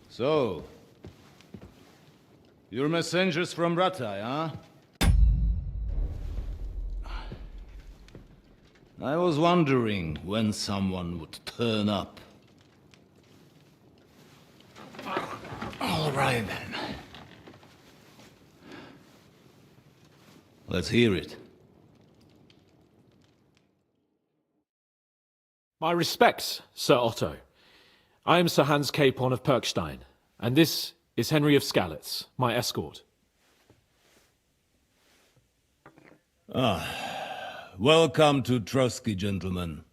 So, you're messengers from Rattay, huh? I was wondering when someone would turn up. All right, then. Let's hear it. My respects, Sir Otto. I am Sir Hans Capon of Perkstein, and this is Henry of Skalitz, my escort. Welcome to Trotsky, gentlemen.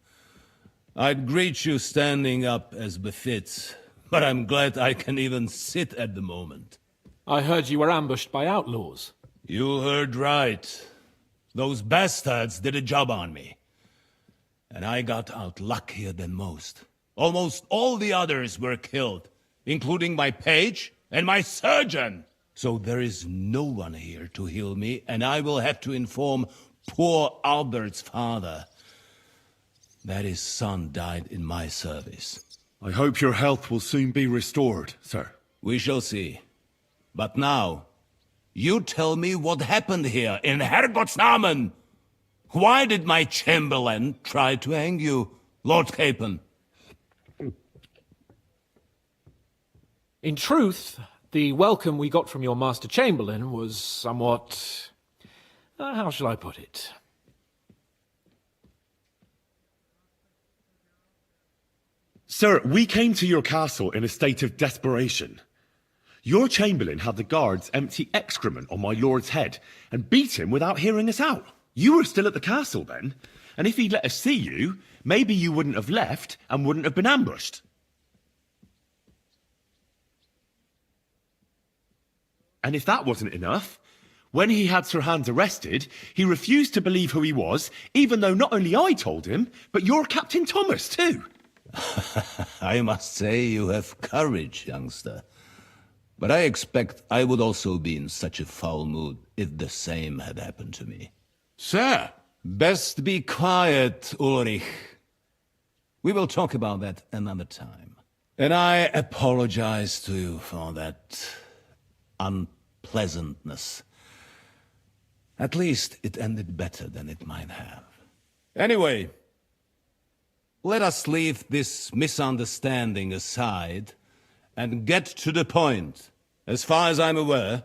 I'd greet you standing up as befits, but I'm glad I can even sit at the moment. I heard you were ambushed by outlaws. You heard right. Those bastards did a job on me. And I got out luckier than most. Almost all the others were killed, including my page and my surgeon. So there is no one here to heal me, and I will have to inform poor Albert's father that his son died in my service. I hope your health will soon be restored, sir. We shall see. But now, you tell me what happened here in Herrgottsnamen. Why did my chamberlain try to hang you, Lord Capon? In truth, the welcome we got from your Master Chamberlain was somewhat... how shall I put it? Sir, we came to your castle in a state of desperation. Your chamberlain had the guards empty excrement on my lord's head and beat him without hearing us out. You were still at the castle then, and if he'd let us see you, maybe you wouldn't have left and wouldn't have been ambushed. And if that wasn't enough, when he had Sir Hans arrested, he refused to believe who he was, even though not only I told him, but your Captain Thomas too. I must say you have courage, youngster. But I expect I would also be in such a foul mood if the same had happened to me. Sir! Best be quiet, Ulrich. We will talk about that another time. And I apologize to you for that unpleasantness. At least it ended better than it might have. Anyway, let us leave this misunderstanding aside and get to the point. As far as I'm aware,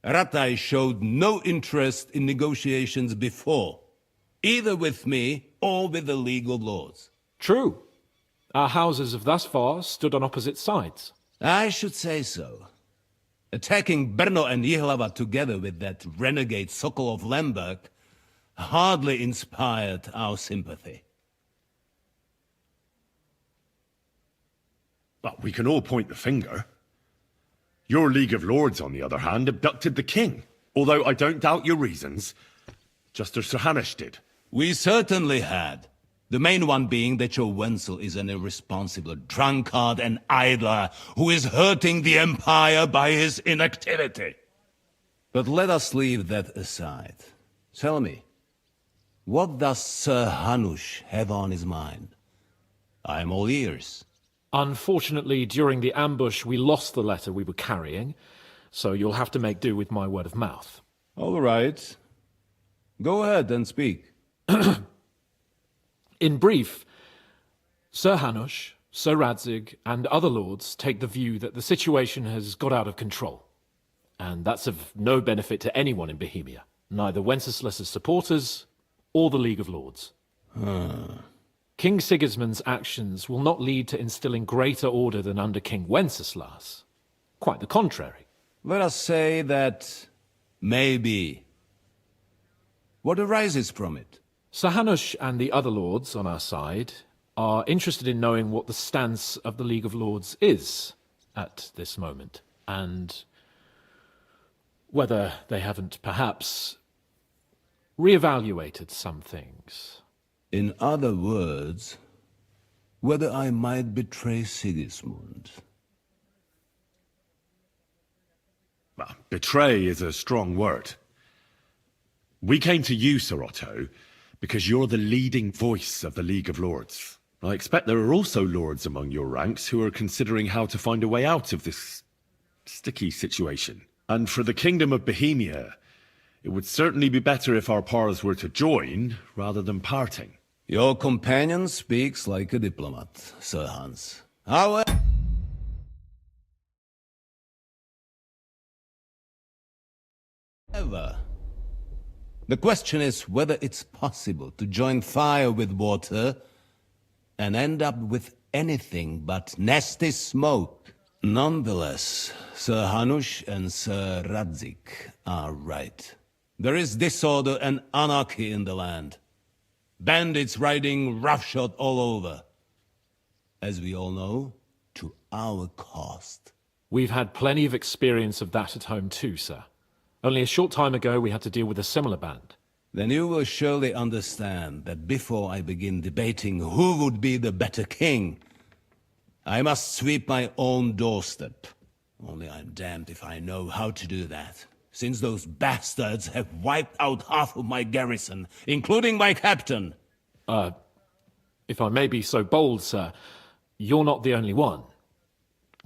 Ratai showed no interest in negotiations before, either with me or with the League of Lords. True. Our houses have thus far stood on opposite sides. I should say so. Attacking Brno and Jihlava together with that renegade Sokol of Lemberg hardly inspired our sympathy. But we can all point the finger. Your League of Lords, on the other hand, abducted the king. Although I don't doubt your reasons, just as Sir Hanush did. We certainly had. The main one being that your Wenzel is an irresponsible drunkard and idler who is hurting the Empire by his inactivity. But let us leave that aside. Tell me, what does Sir Hanush have on his mind? I am all ears. Unfortunately, during the ambush, we lost the letter we were carrying, so you'll have to make do with my word of mouth. All right. Go ahead and speak. In brief, Sir Hanush, Sir Radzig, and other lords take the view that the situation has got out of control. And that's of no benefit to anyone in Bohemia, neither Wenceslas's supporters or the League of Lords. King Sigismund's actions will not lead to instilling greater order than under King Wenceslas. Quite the contrary. Let us say that maybe. What arises from it? Sir Hanush and the other lords on our side are interested in knowing what the stance of the League of Lords is at this moment, and whether they haven't perhaps reevaluated some things. In other words, whether I might betray Sigismund. Well, betray is a strong word. We came to you, Sir Otto, because you're the leading voice of the League of Lords. I expect there are also lords among your ranks who are considering how to find a way out of this sticky situation. And for the Kingdom of Bohemia, it would certainly be better if our paths were to join rather than parting. Your companion speaks like a diplomat, Sir Hans. However, the question is whether it's possible to join fire with water and end up with anything but nasty smoke. Nonetheless, Sir Hanush and Sir Radzig are right. There is disorder and anarchy in the land. Bandits riding roughshod all over. As we all know, to our cost. We've had plenty of experience of that at home too, sir. Only a short time ago we had to deal with a similar band. Then you will surely understand that before I begin debating who would be the better king, I must sweep my own doorstep. Only I'm damned if I know how to do that, since those bastards have wiped out half of my garrison, including my captain. If I may be so bold, sir, you're not the only one.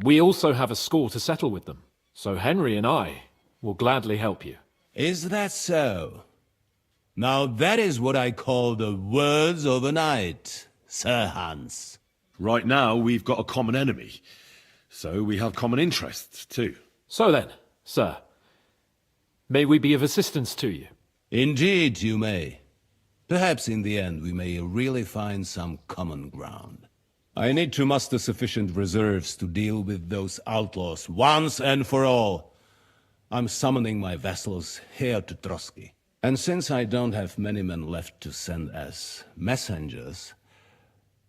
We also have a score to settle with them, so Henry and I will gladly help you. Is that so? Now that is what I call the words of a knight, Sir Hans. Right now, we've got a common enemy, so we have common interests, too. So then, sir, may we be of assistance to you? Indeed, you may. Perhaps in the end we may really find some common ground. I need to muster sufficient reserves to deal with those outlaws once and for all. I'm summoning my vassals here to Trotsky. And since I don't have many men left to send as messengers,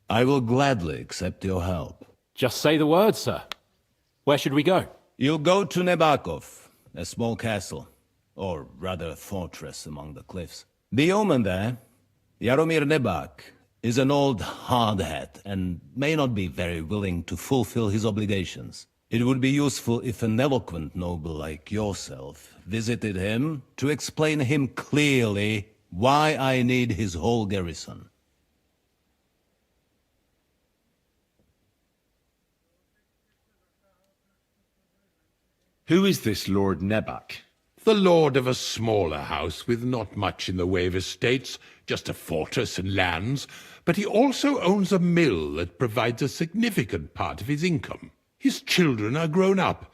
I will gladly accept your help. Just say the word, sir. Where should we go? You'll go to Nebakov, a small castle, or rather fortress among the cliffs. The omen there, Jaromir Nebak, is an old hardhat and may not be very willing to fulfill his obligations. It would be useful if an eloquent noble like yourself visited him to explain him clearly why I need his whole garrison. Who is this Lord Nebak? The lord of a smaller house with not much in the way of estates, just a fortress and lands, but he also owns a mill that provides a significant part of his income. His children are grown up.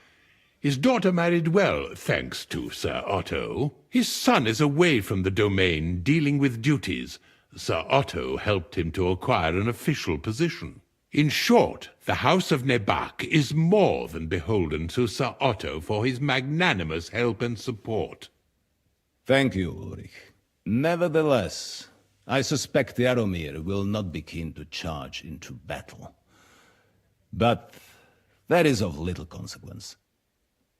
His daughter married well, thanks to Sir Otto. His son is away from the domain, dealing with duties. Sir Otto helped him to acquire an official position. In short, the House of Nebak is more than beholden to Sir Otto for his magnanimous help and support. Thank you, Ulrich. Nevertheless, I suspect Jaromir will not be keen to charge into battle. But that is of little consequence.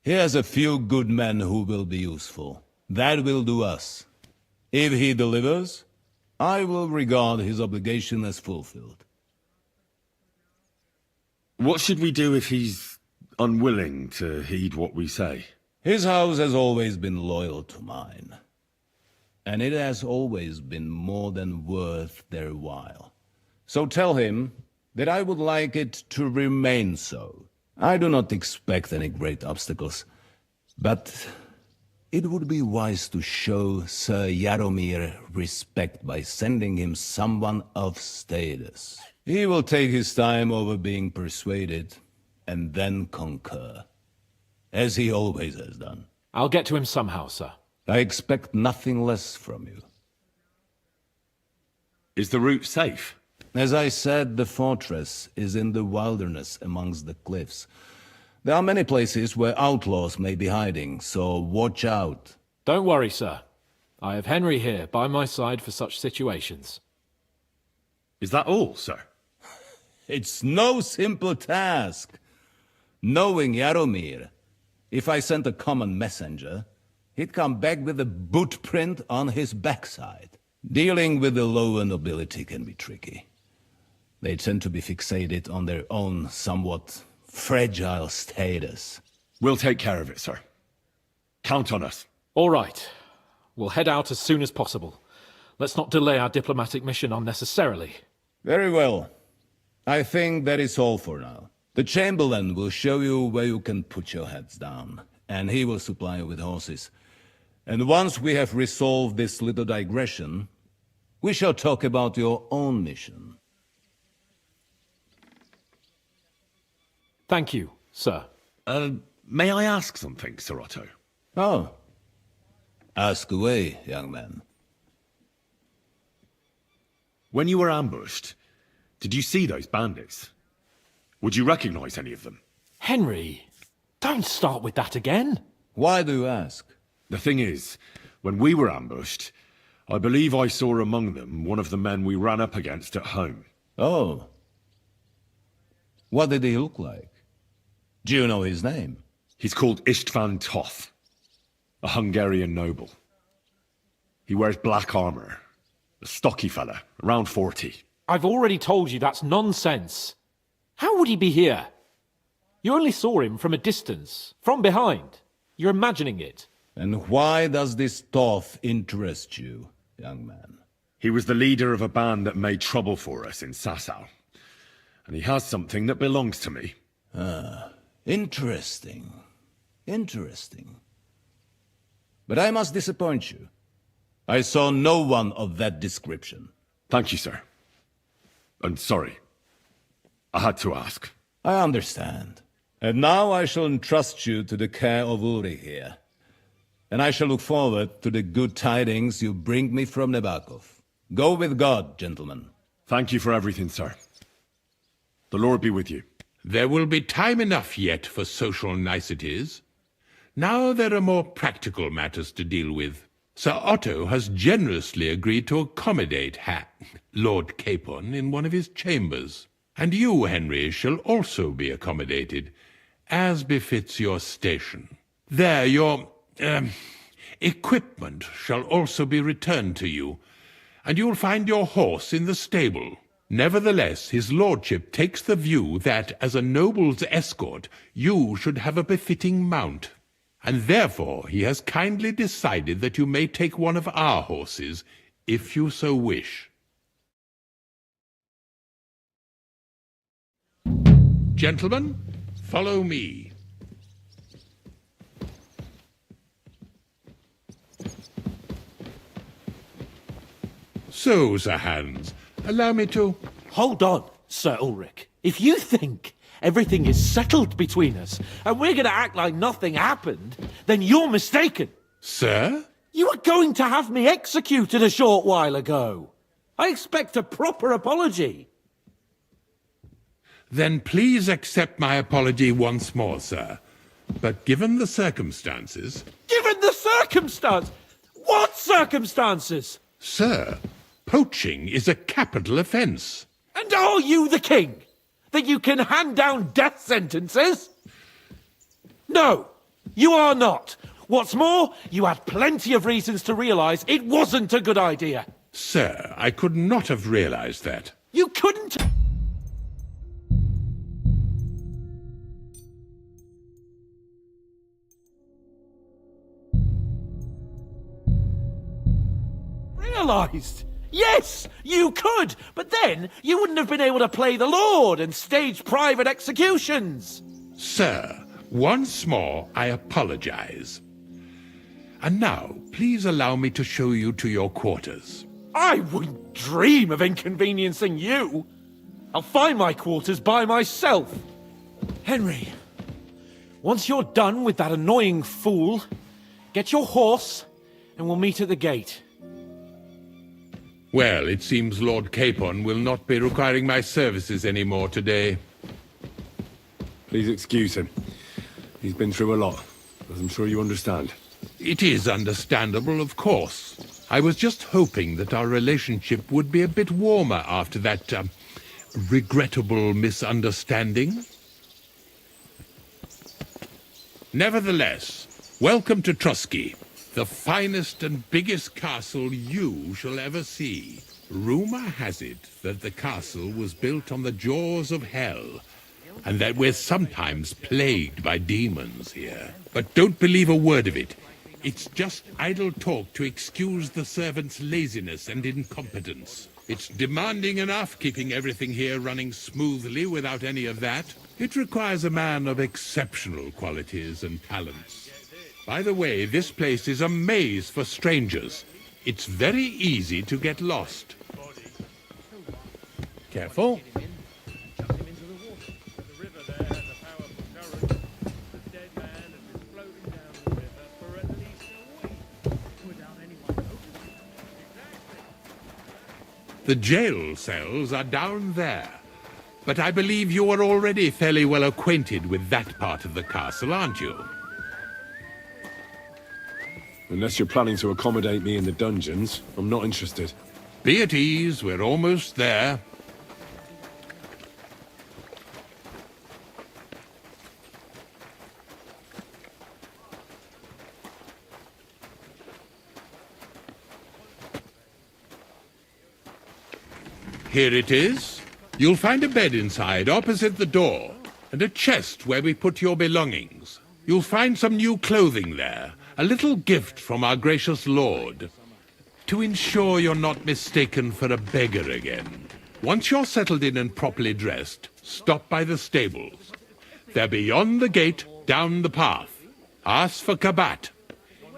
He has a few good men who will be useful. That will do us. If he delivers, I will regard his obligation as fulfilled. What should we do if he's unwilling to heed what we say? His house has always been loyal to mine. And it has always been more than worth their while. So tell him that I would like it to remain so. I do not expect any great obstacles, but it would be wise to show Sir Jaromir respect by sending him someone of status. He will take his time over being persuaded, and then concur, as he always has done. I'll get to him somehow, sir. I expect nothing less from you. Is the route safe? As I said, the fortress is in the wilderness amongst the cliffs. There are many places where outlaws may be hiding, so watch out. Don't worry, sir. I have Henry here by my side for such situations. Is that all, sir? It's no simple task. Knowing Jaromir, if I sent a common messenger, he'd come back with a boot print on his backside. Dealing with the lower nobility can be tricky. They tend to be fixated on their own somewhat fragile status. We'll take care of it, sir. Count on us. All right. We'll head out as soon as possible. Let's not delay our diplomatic mission unnecessarily. Very well. I think that is all for now. The Chamberlain will show you where you can put your heads down, and he will supply you with horses. And once we have resolved this little digression, we shall talk about your own mission. Thank you, sir. May I ask something, Sir Otto? Oh. Ask away, young man. When you were ambushed, did you see those bandits? Would you recognize any of them? Henry, don't start with that again. Why do you ask? The thing is, when we were ambushed, I believe I saw among them one of the men we ran up against at home. Oh. What did he look like? Do you know his name? He's called Istvan Toth, a Hungarian noble. He wears black armor, a stocky fella, around 40. I've already told you that's nonsense. How would he be here? You only saw him from a distance, from behind. You're imagining it. And why does this Toth interest you, young man? He was the leader of a band that made trouble for us in Sasau. And he has something that belongs to me. Ah, interesting. Interesting. But I must disappoint you. I saw no one of that description. Thank you, sir. And sorry. I had to ask. I understand. And now I shall entrust you to the care of Uri here. And I shall look forward to the good tidings you bring me from Nebakov. Go with God, gentlemen. Thank you for everything, sir. The Lord be with you. There will be time enough yet for social niceties. Now there are more practical matters to deal with. Sir Otto has generously agreed to accommodate Lord Capon in one of his chambers. And you, Henry, shall also be accommodated, as befits your station. There, your equipment shall also be returned to you, and you'll find your horse in the stable. Nevertheless, his lordship takes the view that, as a noble's escort, you should have a befitting mount. And therefore he has kindly decided that you may take one of our horses, if you so wish. Gentlemen, follow me. So, Sir Hans, allow me to... Hold on, Sir Ulrich. If you think everything is settled between us, and we're going to act like nothing happened, then you're mistaken. Sir? You were going to have me executed a short while ago. I expect a proper apology. Then please accept my apology once more, sir. But given the circumstances... Given the circumstance? What circumstances? Sir, poaching is a capital offence. And are you the king? That you can hand down death sentences? No, you are not. What's more, you had plenty of reasons to realise it wasn't a good idea. Sir, I could not have realised that. You couldn't... realised? Yes, you could, but then you wouldn't have been able to play the Lord and stage private executions. Sir, once more I apologise. And now, please allow me to show you to your quarters. I wouldn't dream of inconveniencing you. I'll find my quarters by myself. Henry, once you're done with that annoying fool, get your horse and we'll meet at the gate. Well, it seems Lord Capon will not be requiring my services anymore today. Please excuse him. He's been through a lot, as I'm sure you understand. It is understandable, of course. I was just hoping that our relationship would be a bit warmer after that, regrettable misunderstanding. Nevertheless, welcome to Trusky, the finest and biggest castle you shall ever see. Rumor has it that the castle was built on the jaws of hell, and that we're sometimes plagued by demons here. But don't believe a word of it. It's just idle talk to excuse the servants' laziness and incompetence. It's demanding enough keeping everything here running smoothly without any of that. It requires a man of exceptional qualities and talents. By the way, this place is a maze for strangers. It's very easy to get lost. Careful. The jail cells are down there. But I believe you are already fairly well acquainted with that part of the castle, aren't you? Unless you're planning to accommodate me in the dungeons, I'm not interested. Be at ease, we're almost there. Here it is. You'll find a bed inside, opposite the door, and a chest where we put your belongings. You'll find some new clothing there. A little gift from our gracious lord, to ensure you're not mistaken for a beggar again. Once you're settled in and properly dressed, Stop by the stables. They're beyond the gate, down the path. Ask for Kabat.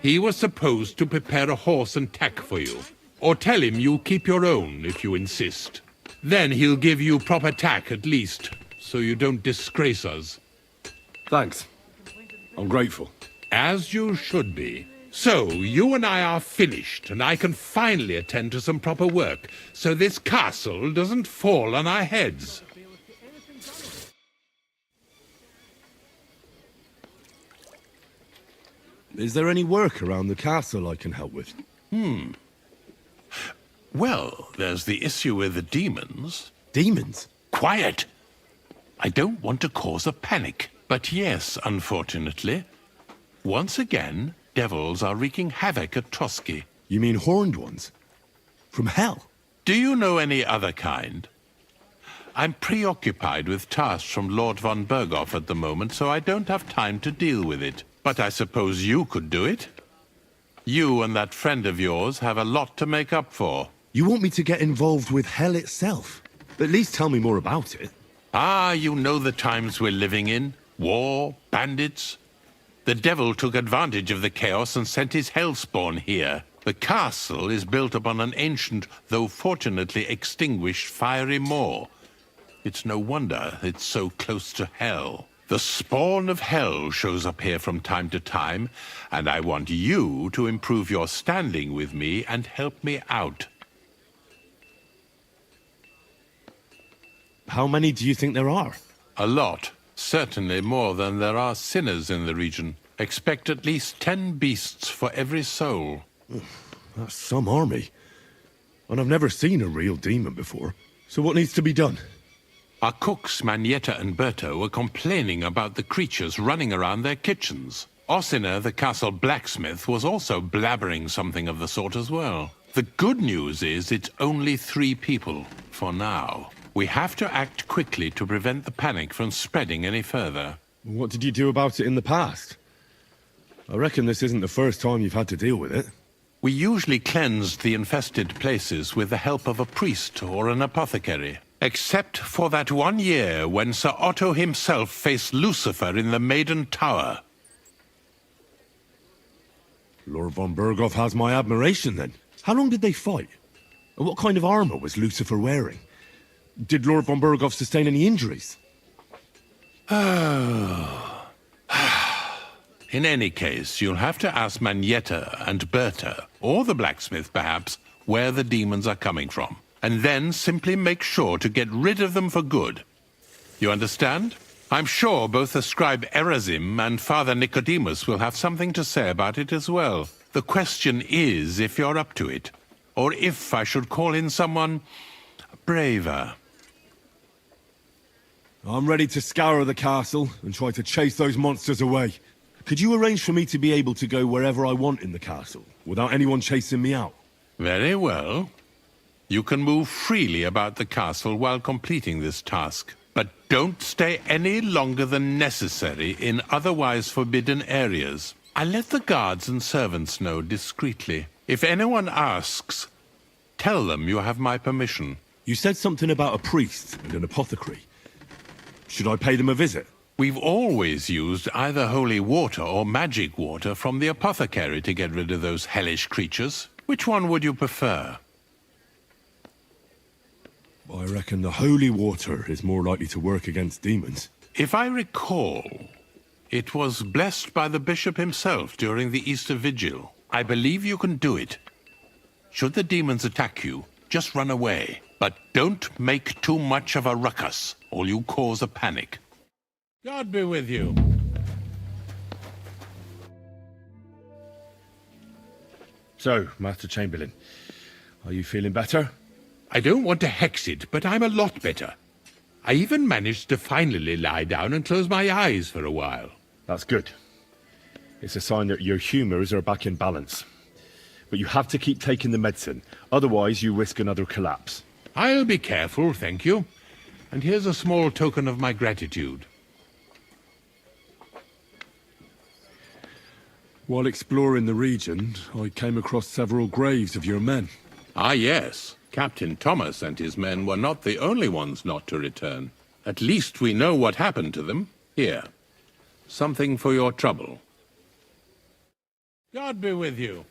He was supposed to prepare a horse and tack for you. Or tell him you'll keep your own if you insist. Then he'll give you proper tack at least, so you don't disgrace us. Thanks. I'm grateful. As you should be. So, you and I are finished, and I can finally attend to some proper work, so this castle doesn't fall on our heads. Is there any work around the castle I can help with? Well, there's the issue with the demons. Demons? Quiet! I don't want to cause a panic, but yes, unfortunately. Once again, devils are wreaking havoc at Trotsky. You mean horned ones? From hell? Do you know any other kind? I'm preoccupied with tasks from Lord von Berghoff at the moment, so I don't have time to deal with it. But I suppose you could do it? You and that friend of yours have a lot to make up for. You want me to get involved with hell itself? At least tell me more about it. Ah, you know the times we're living in. War, bandits. The devil took advantage of the chaos and sent his hellspawn here. The castle is built upon an ancient, though fortunately extinguished, fiery moor. It's no wonder it's so close to hell. The spawn of hell shows up here from time to time, and I want you to improve your standing with me and help me out. How many do you think there are? A lot. Certainly more than there are sinners in the region. Expect at least 10 beasts for every soul. That's some army. And I've never seen a real demon before. So what needs to be done? Our cooks, Manietta and Berto, were complaining about the creatures running around their kitchens. Ossina, the castle blacksmith, was also blabbering something of the sort as well. The good news is it's only 3 people, for now. We have to act quickly to prevent the panic from spreading any further. What did you do about it in the past? I reckon this isn't the first time you've had to deal with it. We usually cleansed the infested places with the help of a priest or an apothecary. Except for that one year when Sir Otto himself faced Lucifer in the Maiden Tower. Lord von Berghoff has my admiration, then. How long did they fight? And what kind of armor was Lucifer wearing? Did Lord von Berghoff sustain any injuries? In any case, you'll have to ask Manietta and Berta, or the blacksmith perhaps, where the demons are coming from. And then simply make sure to get rid of them for good. You understand? I'm sure both the scribe Erazim and Father Nicodemus will have something to say about it as well. The question is if you're up to it, or if I should call in someone braver. I'm ready to scour the castle and try to chase those monsters away. Could you arrange for me to be able to go wherever I want in the castle, without anyone chasing me out? Very well. You can move freely about the castle while completing this task. But don't stay any longer than necessary in otherwise forbidden areas. I'll let the guards and servants know discreetly. If anyone asks, tell them you have my permission. You said something about a priest and an apothecary. Should I pay them a visit? We've always used either holy water or magic water from the apothecary to get rid of those hellish creatures. Which one would you prefer? I reckon the holy water is more likely to work against demons. If I recall, it was blessed by the bishop himself during the Easter Vigil. I believe you can do it. Should the demons attack you, just run away. But don't make too much of a ruckus, or you cause a panic. God be with you. So, Master Chamberlain, are you feeling better? I don't want to hex it, but I'm a lot better. I even managed to finally lie down and close my eyes for a while. That's good. It's a sign that your humors are back in balance. But you have to keep taking the medicine, otherwise you risk another collapse. I'll be careful, thank you. And here's a small token of my gratitude. While exploring the region, I came across several graves of your men. Ah, yes. Captain Thomas and his men were not the only ones not to return. At least we know what happened to them. Here, something for your trouble. God be with you.